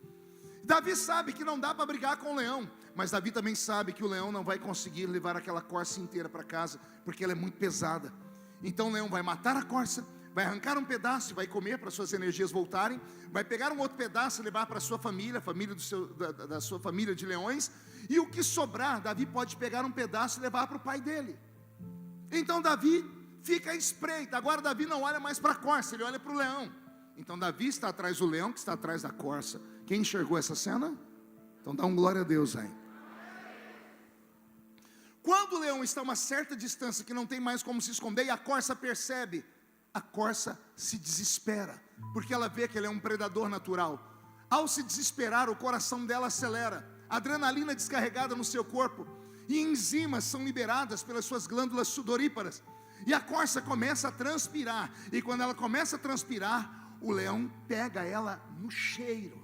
Davi sabe que não dá para brigar com o leão, mas Davi também sabe que o leão não vai conseguir levar aquela corça inteira para casa, porque ela é muito pesada. Então o leão vai matar a corça, vai arrancar um pedaço e vai comer para suas energias voltarem, vai pegar um outro pedaço e levar para a sua família, da sua família de leões, e o que sobrar, Davi pode pegar um pedaço e levar para o pai dele. Então Davi fica à espreita. Agora Davi não olha mais para a corça, ele olha para o leão. Então Davi está atrás do leão, que está atrás da corça. Quem enxergou essa cena? Então dá um glória a Deus aí. Quando o leão está a uma certa distância, que não tem mais como se esconder, e a corça percebe, a corça se desespera, porque ela vê que ele é um predador natural. Ao se desesperar, o coração dela acelera, a adrenalina é descarregada no seu corpo, e enzimas são liberadas pelas suas glândulas sudoríparas, e a corça começa a transpirar, e quando ela começa a transpirar, o leão pega ela no cheiro.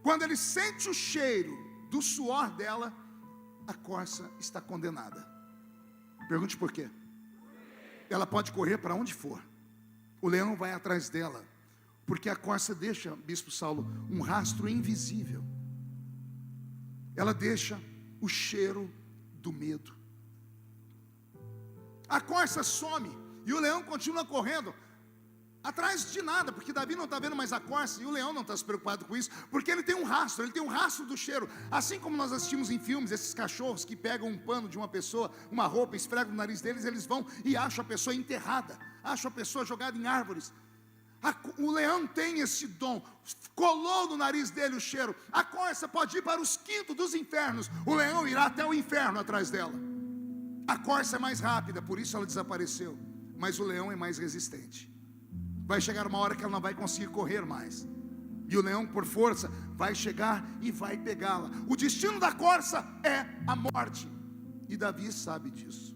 Quando ele sente o cheiro do suor dela, a corça está condenada. Pergunte por quê? Ela pode correr para onde for, o leão vai atrás dela, porque a corça deixa, Bispo Saulo, um rastro invisível. Ela deixa o cheiro do medo. A corça some e o leão continua correndo atrás de nada, porque Davi não está vendo mais a corça, e o leão não está se preocupado com isso, porque ele tem um rastro do cheiro. Assim como nós assistimos em filmes, esses cachorros que pegam um pano de uma pessoa, uma roupa, esfregam no nariz deles, eles vão e acham a pessoa enterrada, acham a pessoa jogada em árvores. O leão tem esse dom, colou no nariz dele o cheiro. A corça pode ir para os quintos dos infernos, o leão irá até o inferno atrás dela. A corça é mais rápida, por isso ela desapareceu, mas o leão é mais resistente. Vai chegar uma hora que ela não vai conseguir correr mais, e o leão, por força, vai chegar e vai pegá-la. O destino da corça é a morte, e Davi sabe disso.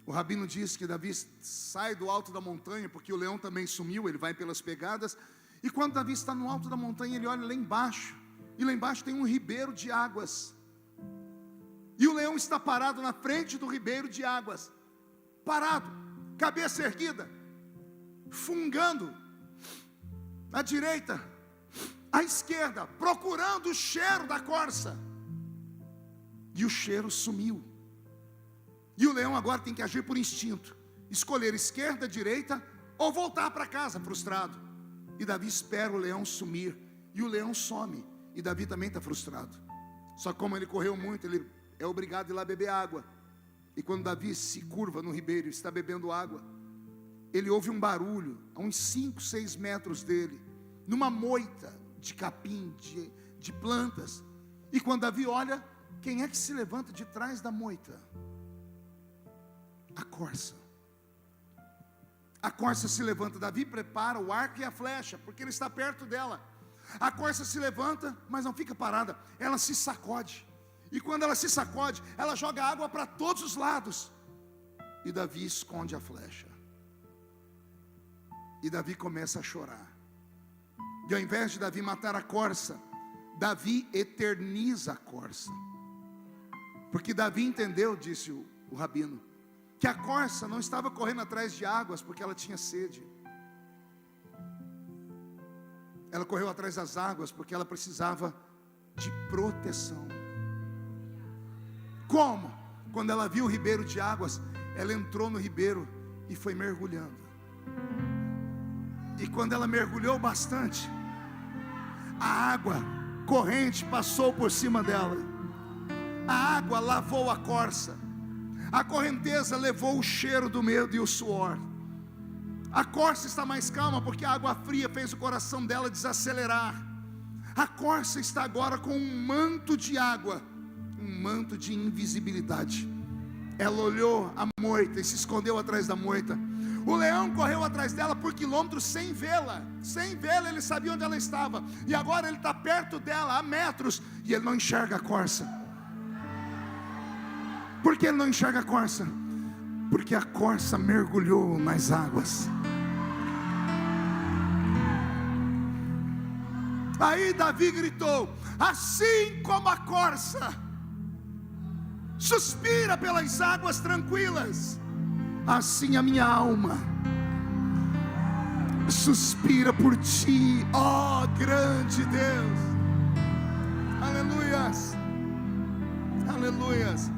O rabino diz que Davi sai do alto da montanha, porque o leão também sumiu, ele vai pelas pegadas. E quando Davi está no alto da montanha, ele olha lá embaixo, e lá embaixo tem um ribeiro de águas, e o leão está parado na frente do ribeiro de águas, parado, cabeça erguida, fungando à direita, à esquerda, procurando o cheiro da corça. E o cheiro sumiu. E o leão agora tem que agir por instinto, escolher esquerda, direita, ou voltar para casa frustrado. E Davi espera o leão sumir, e o leão some, e Davi também está frustrado. Só que como ele correu muito, ele é obrigado a ir lá beber água. E quando Davi se curva no ribeiro e está bebendo água, ele ouve um barulho a uns 5, 6 metros dele, numa moita de capim, de plantas. E quando Davi olha, quem é que se levanta de trás da moita? A corça. A corça se levanta. Davi prepara o arco e a flecha, porque ele está perto dela. A corça se levanta, mas não fica parada, ela se sacode. E quando ela se sacode, ela joga água para todos os lados. E Davi esconde a flecha. E Davi começa a chorar. E ao invés de Davi matar a corça, Davi eterniza a corça. Porque Davi entendeu, disse o rabino, que a corça não estava correndo atrás de águas porque ela tinha sede. Ela correu atrás das águas porque ela precisava de proteção. Como? Quando ela viu o ribeiro de águas, ela entrou no ribeiro e foi mergulhando. E quando ela mergulhou bastante, a água corrente passou por cima dela. A água lavou a corça. A correnteza levou o cheiro do medo e o suor. A corça está mais calma porque a água fria fez o coração dela desacelerar. A corça está agora com um manto de água, um manto de invisibilidade. Ela olhou a moita e se escondeu atrás da moita. O leão correu atrás dela por quilômetros sem vê-la. Sem vê-la, ele sabia onde ela estava. E agora ele está perto dela, a metros, e ele não enxerga a corça. Por que ele não enxerga a corça? Porque a corça mergulhou nas águas. Aí Davi gritou: assim como a corça suspira pelas águas tranquilas, assim a minha alma suspira por ti, ó grande Deus. Aleluias, aleluias.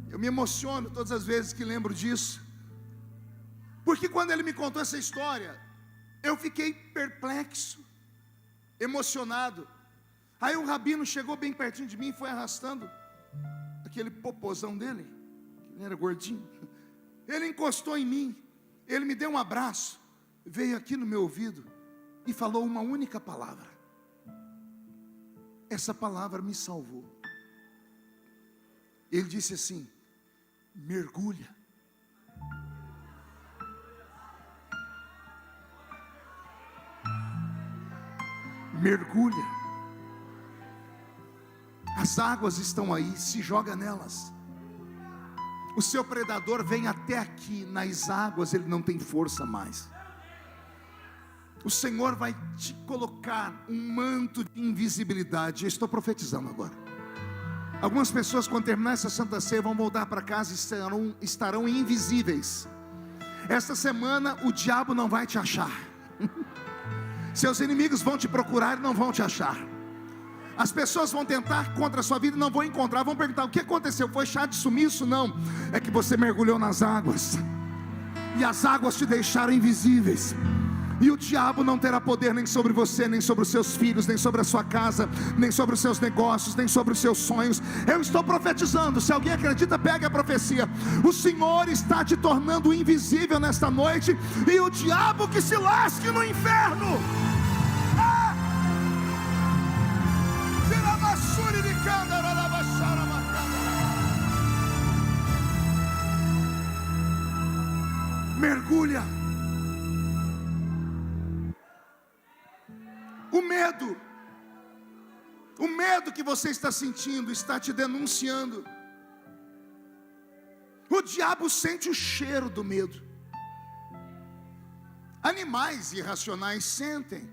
Eu me emociono todas as vezes que lembro disso, porque quando ele me contou essa história, eu fiquei perplexo, emocionado. Aí o rabino chegou bem pertinho de mim e foi arrastando aquele popozão dele, ele era gordinho. Ele encostou em mim, ele me deu um abraço, veio aqui no meu ouvido e falou uma única palavra. Essa palavra me salvou. Ele disse assim: mergulha. Mergulha. As águas estão aí, se joga nelas. O seu predador vem até aqui, nas águas ele não tem força mais. O Senhor vai te colocar um manto de invisibilidade. Eu estou profetizando agora. Algumas pessoas, quando terminar essa Santa Ceia, vão voltar para casa e estarão invisíveis. Esta semana o diabo não vai te achar. Seus inimigos vão te procurar e não vão te achar. As pessoas vão tentar contra a sua vida e não vão encontrar. Vão perguntar: o que aconteceu? Foi chá de sumiço? Não, é que você mergulhou nas águas, e as águas te deixaram invisíveis. E o diabo não terá poder nem sobre você, nem sobre os seus filhos, nem sobre a sua casa, nem sobre os seus negócios, nem sobre os seus sonhos. Eu estou profetizando. Se alguém acredita, pegue a profecia. O Senhor está te tornando invisível nesta noite, e o diabo que se lasque no inferno. Mergulha. O medo que você está sentindo está te denunciando. O diabo sente o cheiro do medo. Animais irracionais sentem.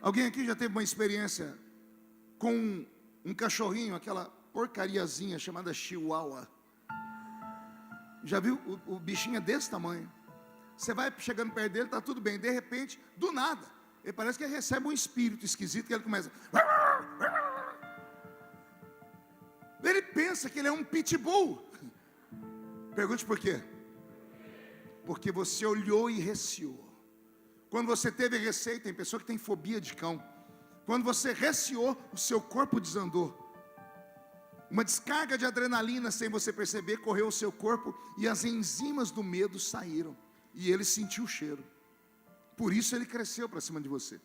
Alguém aqui já teve uma experiência com um cachorrinho, aquela porcariazinha chamada chihuahua? Já viu? O bichinho é desse tamanho. Você vai chegando perto dele, está tudo bem. De repente, do nada, ele parece que ele recebe um espírito esquisito, que ele começa. Ele pensa que ele é um pitbull. Pergunte por quê? Porque você olhou e receou. Quando você teve receio, tem pessoa que tem fobia de cão. Quando você receou, o seu corpo desandou. Uma descarga de adrenalina, sem você perceber, correu o seu corpo, e as enzimas do medo saíram, e ele sentiu o cheiro. Por isso ele cresceu para cima de você.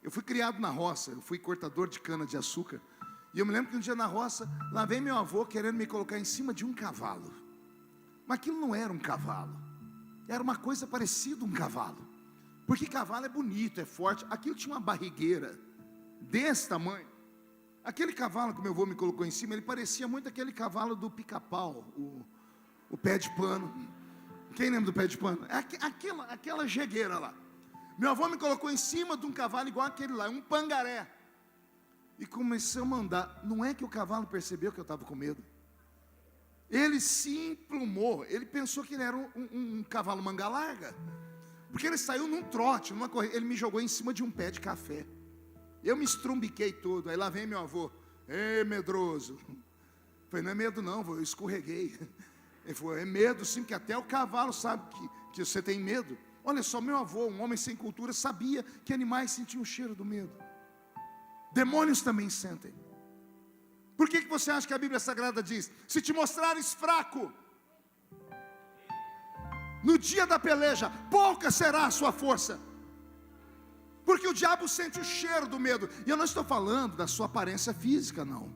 Eu fui criado na roça, eu fui cortador de cana de açúcar, e eu me lembro que um dia na roça, lá vem meu avô querendo me colocar em cima de um cavalo. Mas aquilo não era um cavalo, era uma coisa parecida um cavalo, porque cavalo é bonito, é forte. Aquilo tinha uma barrigueira desse tamanho. Aquele cavalo que meu avô me colocou em cima, ele parecia muito aquele cavalo do Pica-Pau, o pé de pano. Quem lembra do pé de pano? Aquela jegueira lá. Meu avô me colocou em cima de um cavalo igual aquele lá, um pangaré. E comecei a mandar. Não é que o cavalo percebeu que eu estava com medo. Ele se emplumou. Ele pensou que ele era um cavalo manga larga. Porque ele saiu num trote, numa corrida. Ele me jogou em cima de um pé de café. Eu me estrumbiquei todo. Aí lá vem meu avô: ei, medroso. Eu falei: não é medo não, vô, eu escorreguei. Ele falou: é medo sim, porque até o cavalo sabe que você tem medo. Olha só, meu avô, um homem sem cultura, sabia que animais sentiam o cheiro do medo. Demônios também sentem. Por que você acha que a Bíblia Sagrada diz: se te mostrares fraco no dia da peleja, pouca será a sua força? Porque o diabo sente o cheiro do medo. E eu não estou falando da sua aparência física, não.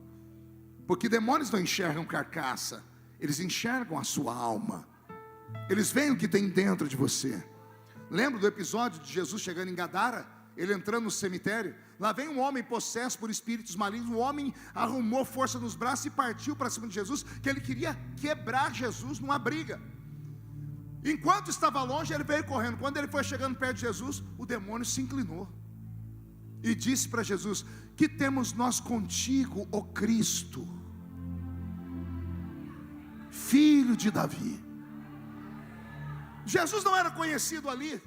Porque demônios não enxergam carcaça, eles enxergam a sua alma. Eles veem o que tem dentro de você. Lembra do episódio de Jesus chegando em Gadara? Ele entrando no cemitério. Lá vem um homem possesso por espíritos malignos. O homem arrumou força nos braços e partiu para cima de Jesus, que ele queria quebrar Jesus numa briga. Enquanto estava longe, ele veio correndo. Quando ele foi chegando perto de Jesus, o demônio se inclinou e disse para Jesus: que temos nós contigo, ó Cristo, Filho de Davi? Jesus não era conhecido ali.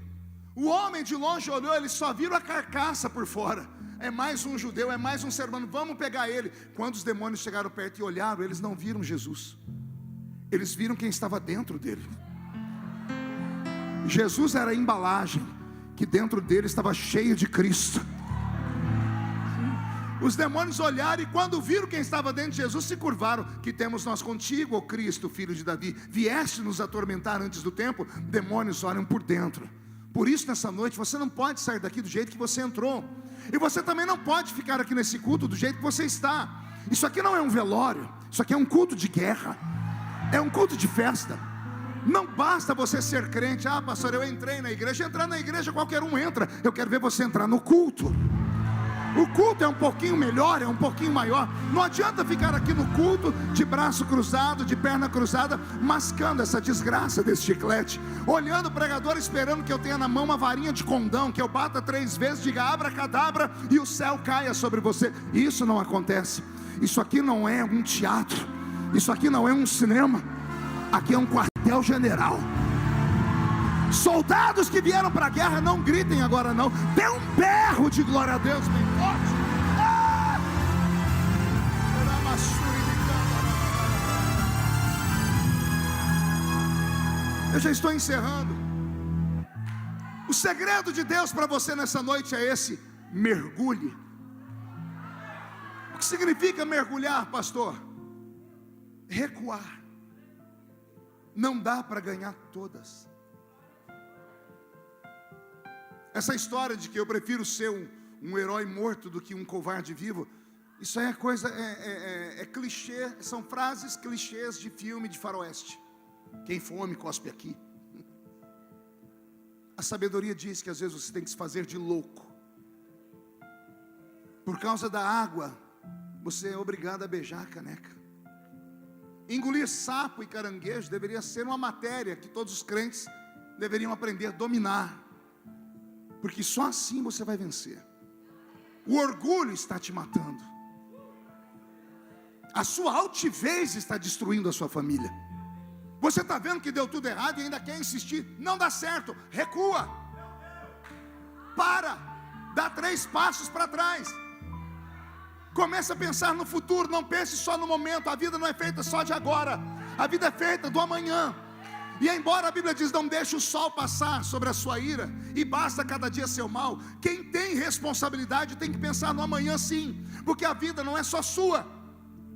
O homem de longe olhou, eles só viram a carcaça por fora. É mais um judeu, é mais um ser humano, vamos pegar ele. Quando os demônios chegaram perto e olharam, eles não viram Jesus. Eles viram quem estava dentro dele. Jesus era a embalagem, que dentro dele estava cheio de Cristo. Os demônios olharam e quando viram quem estava dentro de Jesus, se curvaram. Que temos nós contigo, ó Cristo, filho de Davi? Vieste nos atormentar antes do tempo? Demônios olham por dentro. Por isso nessa noite você não pode sair daqui do jeito que você entrou. E você também não pode ficar aqui nesse culto do jeito que você está. Isso aqui não é um velório, isso aqui é um culto de guerra. É um culto de festa. Não basta você ser crente. Ah, pastor, eu entrei na igreja. Entrar na igreja qualquer um entra. Eu quero ver você entrar no culto. O culto é um pouquinho melhor, é um pouquinho maior. Não adianta ficar aqui no culto de braço cruzado, de perna cruzada, mascando essa desgraça desse chiclete, olhando o pregador, esperando que eu tenha na mão uma varinha de condão, que eu bata 3 vezes, diga abracadabra e o céu caia sobre você. Isso não acontece. Isso aqui não é um teatro, isso aqui não é um cinema, aqui é um quartel-general. Soldados que vieram para a guerra, não gritem agora não. Dê um berro de glória a Deus bem forte. Eu já estou encerrando. O segredo de Deus para você nessa noite é esse: mergulhe. O que significa mergulhar, pastor? Recuar. Não dá para ganhar todas. Essa história de que eu prefiro ser um herói morto do que um covarde vivo, isso aí é coisa, é clichê, são frases clichês de filme de faroeste. Quem fome cospe aqui. A sabedoria diz que às vezes você tem que se fazer de louco. Por causa da água, você é obrigado a beijar a caneca. Engolir sapo e caranguejo deveria ser uma matéria que todos os crentes deveriam aprender a dominar. Porque só assim você vai vencer. O orgulho está te matando. A sua altivez está destruindo a sua família. Você está vendo que deu tudo errado e ainda quer insistir. Não dá certo, recua. Para, dá 3 passos para trás. Começa a pensar no futuro, não pense só no momento. A vida não é feita só de agora, a vida é feita do amanhã. E embora a Bíblia diz, não deixe o sol passar sobre a sua ira, e basta cada dia seu mal, quem tem responsabilidade tem que pensar no amanhã sim, porque a vida não é só sua.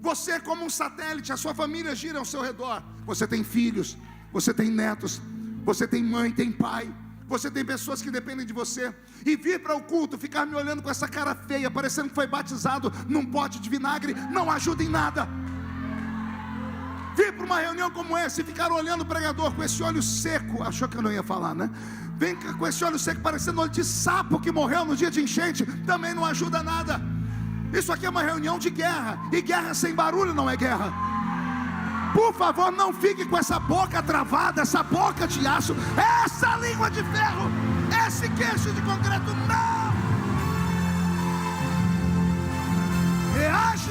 Você é como um satélite, a sua família gira ao seu redor. Você tem filhos, você tem netos, você tem mãe, tem pai, você tem pessoas que dependem de você. E vir para o culto, ficar me olhando com essa cara feia, parecendo que foi batizado num pote de vinagre, não ajuda em nada. Vir para uma reunião como essa e ficar olhando o pregador com esse olho seco. Achou que eu não ia falar, né? Vem com esse olho seco parecendo olho de sapo que morreu no dia de enchente. Também não ajuda nada. Isso aqui é uma reunião de guerra. E guerra sem barulho não é guerra. Por favor, não fique com essa boca travada, essa boca de aço, essa língua de ferro, esse queixo de concreto. Não! Reage.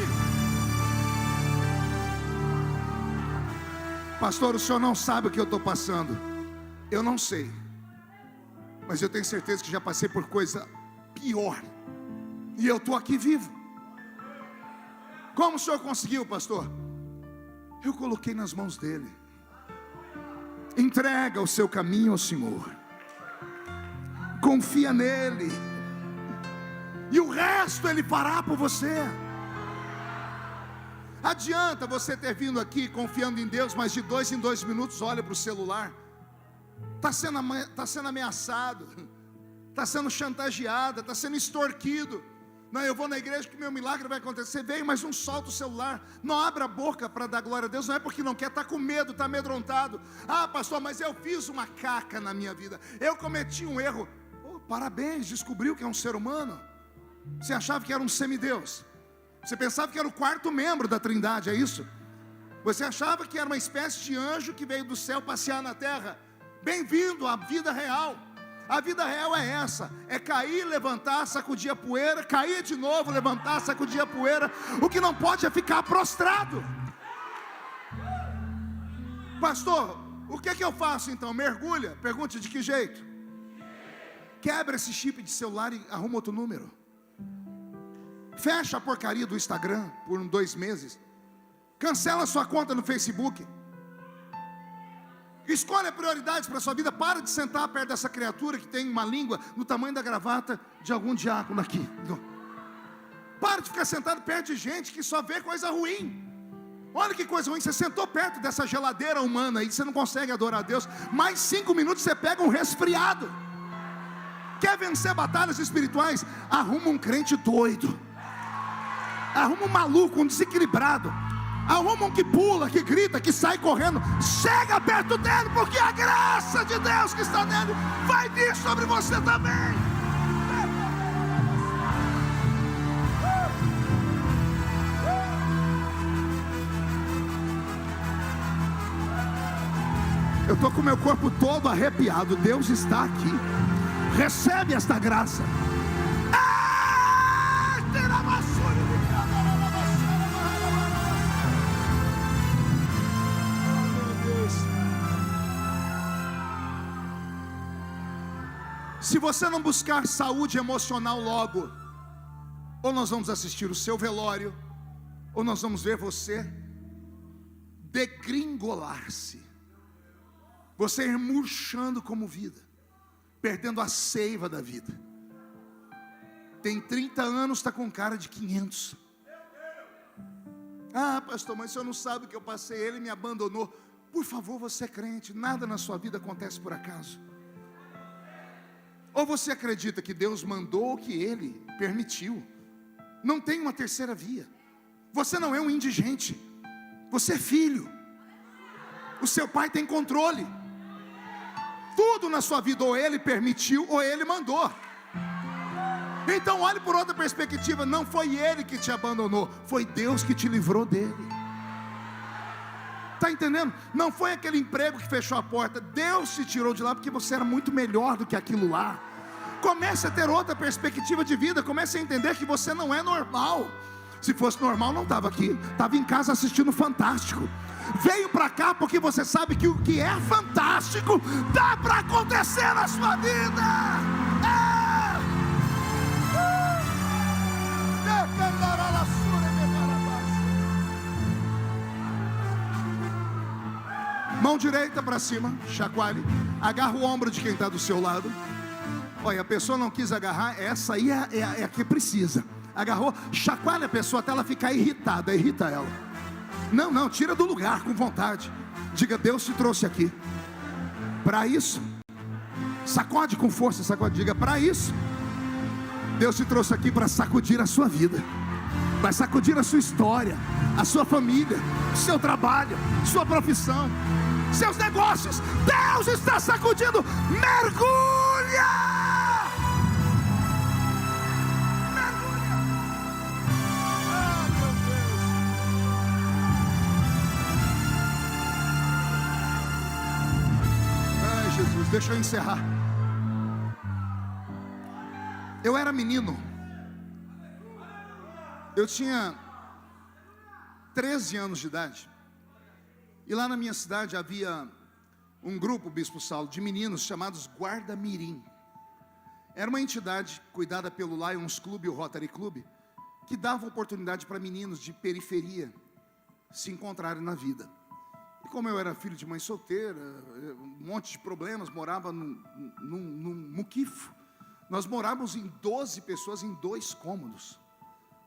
Pastor, o senhor não sabe o que eu estou passando. Eu não sei, mas eu tenho certeza que já passei por coisa pior, e eu estou aqui vivo. Como o senhor conseguiu, pastor? Eu coloquei nas mãos dele. Entrega o seu caminho ao Senhor, confia nele, e o resto ele fará por você. Adianta você ter vindo aqui confiando em Deus, mas de 2 em 2 minutos olha para o celular. Está sendo ameaçado, está sendo chantageada, está sendo extorquido. Não, eu vou na igreja que meu milagre vai acontecer. Veio, mas não solta o celular. Não abre a boca para dar glória a Deus. Não é porque não quer, está com medo, está amedrontado. Ah, pastor, mas eu fiz uma caca na minha vida, eu cometi um erro. Oh, parabéns, descobriu que é um ser humano. Você achava que era um semideus. Você pensava que era o 4º membro da Trindade, é isso? Você achava que era uma espécie de anjo que veio do céu passear na terra. Bem-vindo à vida real. A vida real é essa: é cair, levantar, sacudir a poeira, cair de novo, levantar, sacudir a poeira. O que não pode é ficar prostrado. Pastor, O que eu faço então? Mergulha. Pergunte: de que jeito? Quebra esse chip de celular e arruma outro número. Fecha a porcaria do Instagram por 2 meses. Cancela sua conta no Facebook. Escolha prioridades para a sua vida. Para de sentar perto dessa criatura que tem uma língua no tamanho da gravata de algum diácono aqui. Para de ficar sentado perto de gente que só vê coisa ruim. Olha que coisa ruim, você sentou perto dessa geladeira humana e você não consegue adorar a Deus. Mais 5 minutos você pega um resfriado. Quer vencer batalhas espirituais? Arruma um crente doido. Arruma um maluco, um desequilibrado. Arruma um que pula, que grita, que sai correndo. Chega perto dele, porque a graça de Deus que está nele vai vir sobre você também. Eu estou com o meu corpo todo arrepiado. Deus está aqui. Recebe esta graça. Se você não buscar saúde emocional logo, ou nós vamos assistir o seu velório, ou nós vamos ver você degringolar-se, você ir murchando como vida, perdendo a seiva da vida. Tem 30 anos, está com cara de 500. Ah, pastor, mas o senhor não sabe o que eu passei, ele me abandonou. Por favor, você é crente, nada na sua vida acontece por acaso. Ou você acredita que Deus mandou o que Ele permitiu? Não tem uma terceira via. Você não é um indigente. Você é filho. O seu pai tem controle. Tudo na sua vida ou Ele permitiu ou Ele mandou. Então olhe por outra perspectiva. Não foi Ele que te abandonou, foi Deus que te livrou dele. Está entendendo? Não foi aquele emprego que fechou a porta. Deus te tirou de lá porque você era muito melhor do que aquilo lá. Comece a ter outra perspectiva de vida. Comece a entender que você não é normal. Se fosse normal não estava aqui, estava em casa assistindo Fantástico. Veio para cá porque você sabe que o que é fantástico dá para acontecer na sua vida. Mão direita para cima, chacoalhe. Agarra o ombro de quem está do seu lado. Olha, a pessoa não quis agarrar, essa aí é a que precisa. Agarrou, chacoalha a pessoa até ela ficar irritada, irrita ela. Não, tira do lugar com vontade. Diga: Deus te trouxe aqui para isso. Sacode com força, sacode. Diga: para isso. Deus te trouxe aqui para sacudir a sua vida. Vai sacudir a sua história, a sua família, o seu trabalho, sua profissão, seus negócios. Deus está sacudindo. Mergulha! Jesus, deixa eu encerrar. Eu era menino. Eu tinha 13 anos de idade. E lá na minha cidade havia um grupo, Bispo Saulo, de meninos chamados Guarda-Mirim. Era uma entidade cuidada pelo Lions Club e o Rotary Club, que dava oportunidade para meninos de periferia se encontrarem na vida. E como eu era filho de mãe solteira, um monte de problemas, morava num muquifo. Nós morávamos em 12 pessoas em 2 cômodos.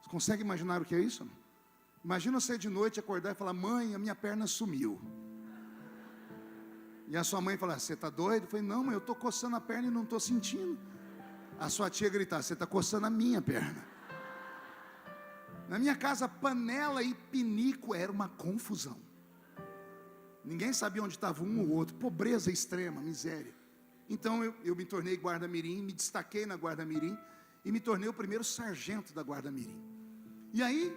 Você consegue imaginar o que é isso? Imagina você de noite acordar e falar: mãe, a minha perna sumiu. E a sua mãe falar: você está doido? Eu falei: não, mãe, eu estou coçando a perna e não estou sentindo. A sua tia gritar: você está coçando a minha perna. Na minha casa, panela e pinico era uma confusão. Ninguém sabia onde estava um ou outro. Pobreza extrema, miséria. Então eu me tornei guarda-mirim, me destaquei na guarda-mirim e me tornei o primeiro sargento da guarda-mirim. E aí,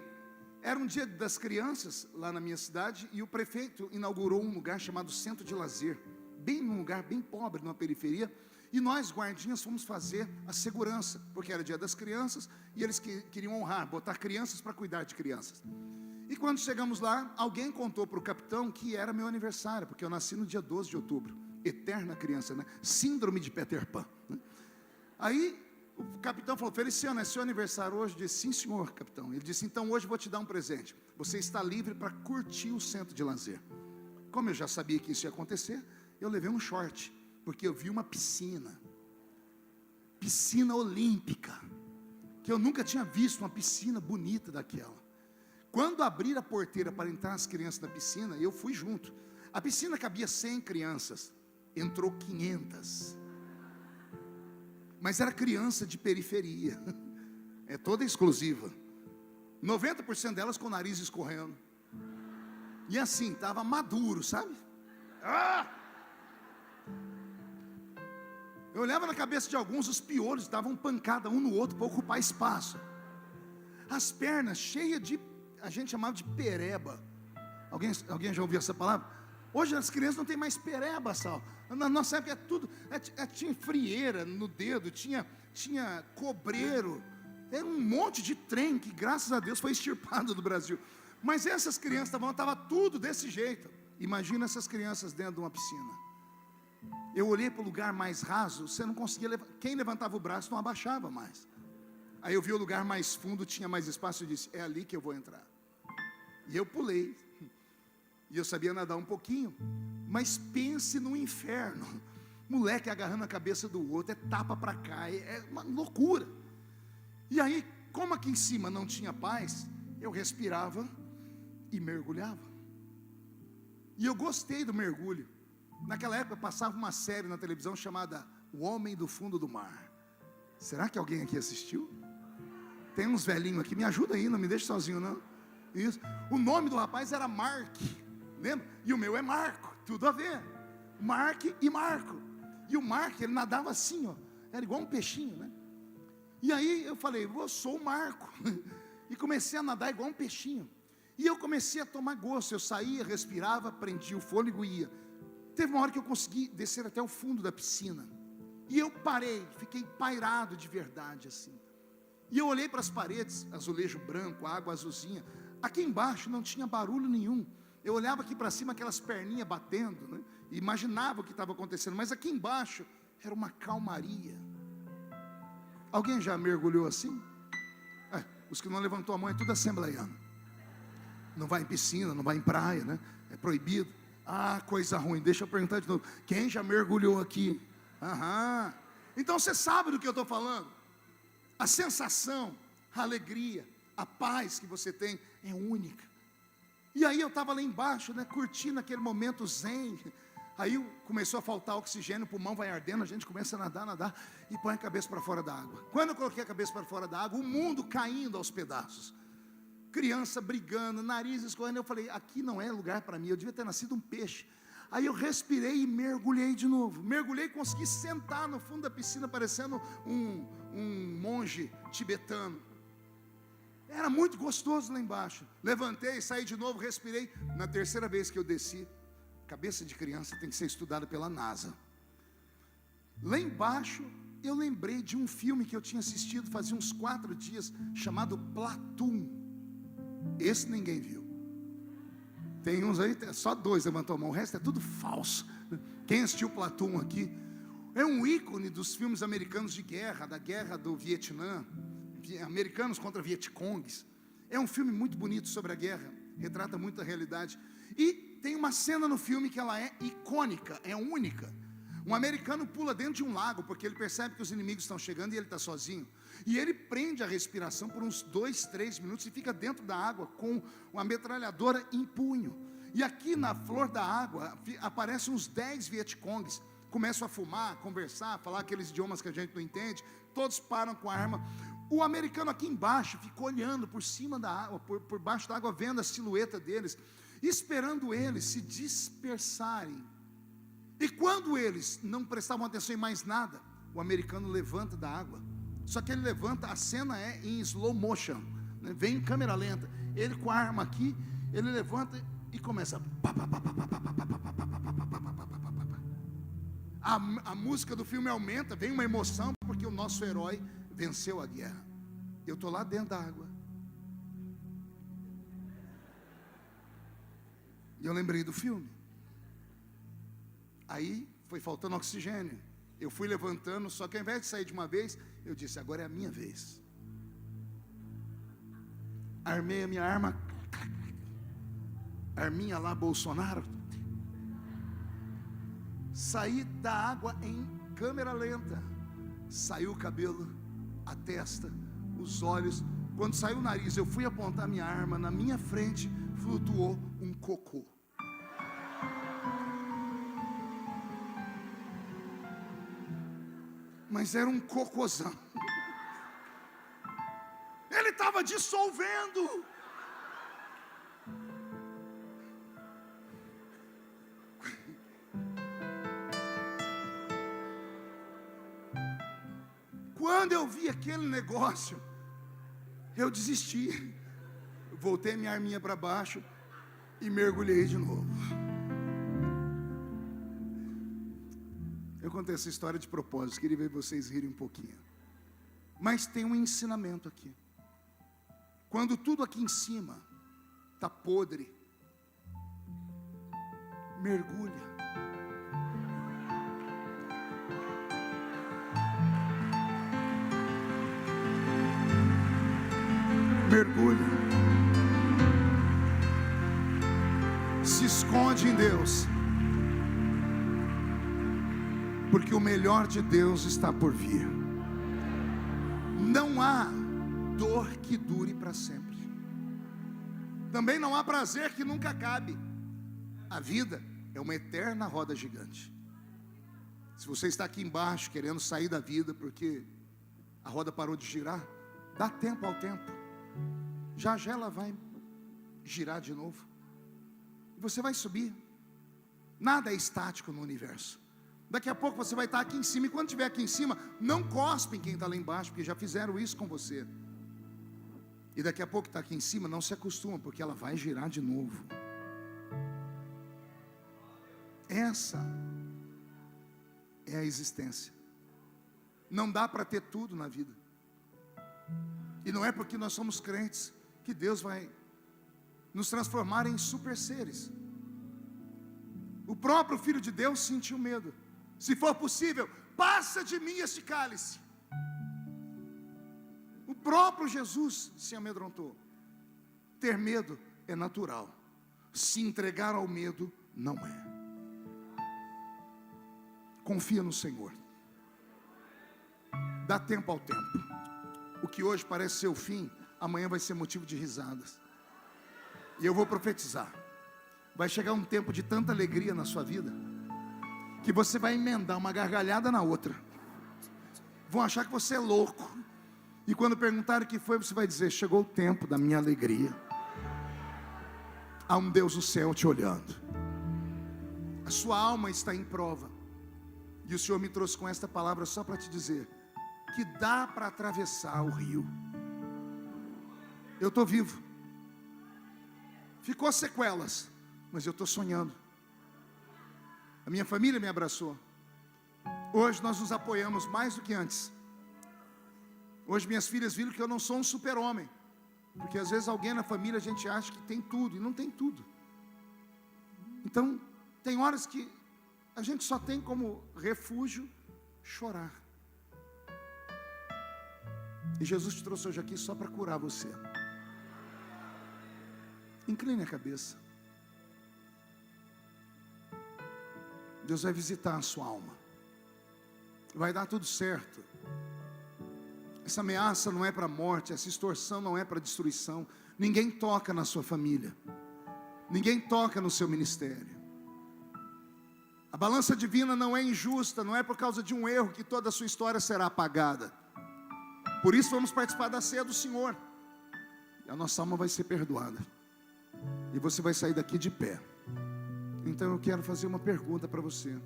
era um dia das crianças lá na minha cidade e o prefeito inaugurou um lugar chamado Centro de Lazer, bem num lugar bem pobre, numa periferia. E nós, guardinhas, fomos fazer a segurança, porque era dia das crianças e eles queriam honrar, botar crianças para cuidar de crianças. E quando chegamos lá, alguém contou para o capitão que era meu aniversário, porque eu nasci no dia 12 de outubro. Eterna criança, né? Síndrome de Peter Pan, né? Aí o capitão falou: Feliciano, é seu aniversário hoje? Eu disse: sim, senhor, capitão. Ele disse: então hoje eu vou te dar um presente. Você está livre para curtir o centro de lazer. Como eu já sabia que isso ia acontecer, eu levei um short, porque eu vi uma piscina olímpica, que eu nunca tinha visto uma piscina bonita daquela. Quando abriram a porteira para entrar as crianças na piscina, eu fui junto. A piscina cabia 100 crianças, entrou 500. Mas era criança de periferia, é toda exclusiva. 90% delas com o nariz escorrendo. E assim, estava maduro, sabe? Eu olhava na cabeça de alguns, os piolhos davam pancada um no outro para ocupar espaço. As pernas cheias de, a gente chamava de pereba. Alguém já ouviu essa palavra? Hoje as crianças não têm mais pereba, Sal. Na nossa época tudo, tinha frieira no dedo, tinha cobreiro. Era um monte de trem que, graças a Deus, foi extirpado do Brasil. Mas essas crianças estavam tudo desse jeito. Imagina essas crianças dentro de uma piscina. Eu olhei para o lugar mais raso, você não conseguia levantar. Quem levantava o braço não abaixava mais. Aí eu vi o lugar mais fundo, tinha mais espaço, e disse: é ali que eu vou entrar. E eu pulei. E eu sabia nadar um pouquinho. Mas pense no inferno. Moleque agarrando a cabeça do outro, é tapa para cá, é uma loucura. E aí, como aqui em cima não tinha paz, eu respirava e mergulhava. E eu gostei do mergulho. Naquela época passava uma série na televisão chamada O Homem do Fundo do Mar. Será que alguém aqui assistiu? Tem uns velhinhos aqui, me ajuda aí, não me deixe sozinho não. Isso. O nome do rapaz era Mark, lembra? E o meu é Marco, tudo a ver. Mark e Marco. E o Mark, ele nadava assim, ó, era igual um peixinho, né? E aí eu falei: eu sou o Marco. E comecei a nadar igual um peixinho. E eu comecei a tomar gosto. Eu saía, respirava, prendia o fôlego e ia. Teve uma hora que eu consegui descer até o fundo da piscina. E eu parei, fiquei pairado de verdade assim. E eu olhei para as paredes, azulejo branco, água azulzinha. Aqui embaixo não tinha barulho nenhum. Eu olhava aqui para cima, aquelas perninhas batendo, né? E imaginava o que estava acontecendo. Mas aqui embaixo era uma calmaria. Alguém já mergulhou assim? Os que não levantou a mão é tudo assembleiano. Não vai em piscina, não vai em praia, né? É proibido. Coisa ruim. Deixa eu perguntar de novo. Quem já mergulhou aqui? Então você sabe do que eu estou falando. A sensação, a alegria, a paz que você tem é única. E aí eu estava lá embaixo, né, curtindo aquele momento zen. Aí começou a faltar oxigênio, o pulmão vai ardendo, a gente começa a nadar e põe a cabeça para fora da água. Quando eu coloquei a cabeça para fora da água, o mundo caindo aos pedaços. Criança brigando, nariz escorrendo. Eu falei: aqui não é lugar para mim, eu devia ter nascido um peixe. Aí eu respirei e mergulhei de novo. Mergulhei e consegui sentar no fundo da piscina, parecendo um monge tibetano. Era muito gostoso lá embaixo. Levantei, saí de novo, respirei. Na terceira vez que eu desci, cabeça de criança tem que ser estudada pela NASA. Lá embaixo, eu lembrei de um filme que eu tinha assistido fazia uns 4 dias, chamado Platoon. Esse ninguém viu. Tem uns aí, só 2 levantou a mão, o resto é tudo falso. Quem assistiu Platoon aqui? É um ícone dos filmes americanos de guerra, da guerra do Vietnã, americanos contra Vietcongues. É um filme muito bonito sobre a guerra, retrata muito a realidade. E tem uma cena no filme que ela é icônica, é única. Um americano pula dentro de um lago, porque ele percebe que os inimigos estão chegando e ele está sozinho. E ele prende a respiração por uns 2, 3 minutos e fica dentro da água com uma metralhadora em punho. E aqui na flor da água aparecem uns 10 Vietcongues. Começam a fumar, conversar, falar aqueles idiomas que a gente não entende. Todos param com a arma. O americano aqui embaixo ficou olhando por cima da água, por baixo da água, vendo a silhueta deles, esperando eles se dispersarem. E quando eles não prestavam atenção em mais nada, o americano levanta da água. Só que ele levanta, a cena é em slow motion, né? Vem em câmera lenta. Ele com a arma aqui, ele levanta e começa. A música do filme aumenta, vem uma emoção, porque o nosso herói venceu a guerra. Eu estou lá dentro da água. E eu lembrei do filme. Aí foi faltando oxigênio. Eu fui levantando, só que ao invés de sair de uma vez, eu disse: agora é a minha vez. Armei a minha arma, arminha lá, Bolsonaro. Saí da água em câmera lenta. Saiu o cabelo, a testa, os olhos. Quando saiu o nariz, eu fui apontar minha arma. Na minha frente flutuou um cocô. Mas era um cocôzão. Ele estava dissolvendo. Quando eu vi aquele negócio, eu desisti. Voltei minha arminha para baixo e mergulhei de novo. Eu contei essa história de propósito, queria ver vocês rirem um pouquinho. Mas tem um ensinamento aqui. Quando tudo aqui em cima está podre, mergulha. Mergulha. Se esconde em Deus. Porque o melhor de Deus está por vir. Não há dor que dure para sempre. Também não há prazer que nunca acabe. A vida é uma eterna roda gigante. Se você está aqui embaixo querendo sair da vida porque a roda parou de girar, dá tempo ao tempo. Já já ela vai girar de novo. E você vai subir. Nada é estático no universo. Daqui a pouco você vai estar aqui em cima. E quando estiver aqui em cima, não cospe em quem está lá embaixo, porque já fizeram isso com você. E daqui a pouco está aqui em cima, não se acostuma, porque ela vai girar de novo. Essa é a existência. Não dá para ter tudo na vida. E não é porque nós somos crentes que Deus vai nos transformar em super seres. O próprio Filho de Deus sentiu medo. Se for possível, passa de mim este cálice. O próprio Jesus se amedrontou. Ter medo é natural. Se entregar ao medo não é. Confia no Senhor. Dá tempo ao tempo. O que hoje parece ser o fim, amanhã vai ser motivo de risadas. E eu vou profetizar. Vai chegar um tempo de tanta alegria na sua vida, que você vai emendar uma gargalhada na outra. Vão achar que você é louco. E quando perguntarem o que foi, você vai dizer: chegou o tempo da minha alegria. Há um Deus no céu te olhando. A sua alma está em prova. E o Senhor me trouxe com esta palavra só para te dizer que dá para atravessar o rio. Eu estou vivo. Ficou sequelas, mas eu estou sonhando. A minha família me abraçou. Hoje nós nos apoiamos mais do que antes. Hoje minhas filhas viram que eu não sou um super-homem. Porque às vezes alguém na família a gente acha que tem tudo, e não tem tudo. Então, tem horas que a gente só tem como refúgio chorar. E Jesus te trouxe hoje aqui só para curar você. Incline a cabeça. Deus vai visitar a sua alma. Vai dar tudo certo. Essa ameaça não é para a morte, essa extorsão não é para destruição. Ninguém toca na sua família. Ninguém toca no seu ministério. A balança divina não é injusta, não é por causa de um erro que toda a sua história será apagada. Por isso vamos participar da ceia do Senhor. E a nossa alma vai ser perdoada. E você vai sair daqui de pé. Então eu quero fazer uma pergunta para você.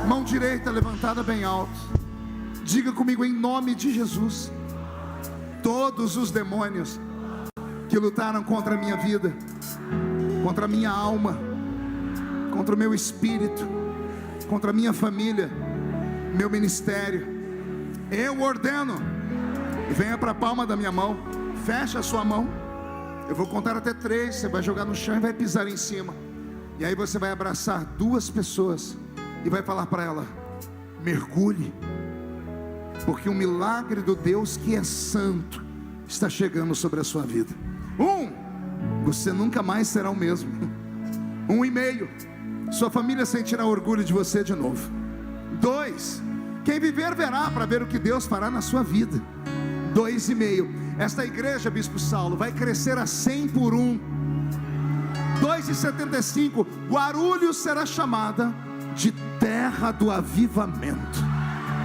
Mão direita levantada bem alto. Diga comigo em nome de Jesus. Todos os demônios que lutaram contra a minha vida, contra a minha alma, contra o meu espírito, contra a minha família, meu ministério, eu ordeno, venha para a palma da minha mão, feche a sua mão, eu vou contar até 3, você vai jogar no chão e vai pisar em cima, e aí você vai abraçar 2 pessoas, e vai falar para ela: mergulhe, porque o milagre do Deus que é santo está chegando sobre a sua vida. 1, você nunca mais será o mesmo. 1,5, sua família sentirá orgulho de você de novo. 2, quem viver verá para ver o que Deus fará na sua vida. 2,5, esta igreja, Bispo Saulo, vai crescer a 100 por 1. 2,75, Guarulhos será chamada de terra do avivamento.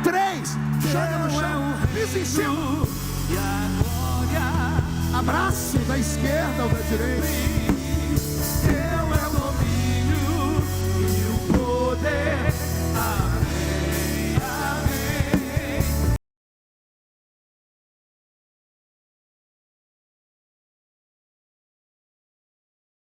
3, chega no chão, pisa em cima, abraço da esquerda ou da direita.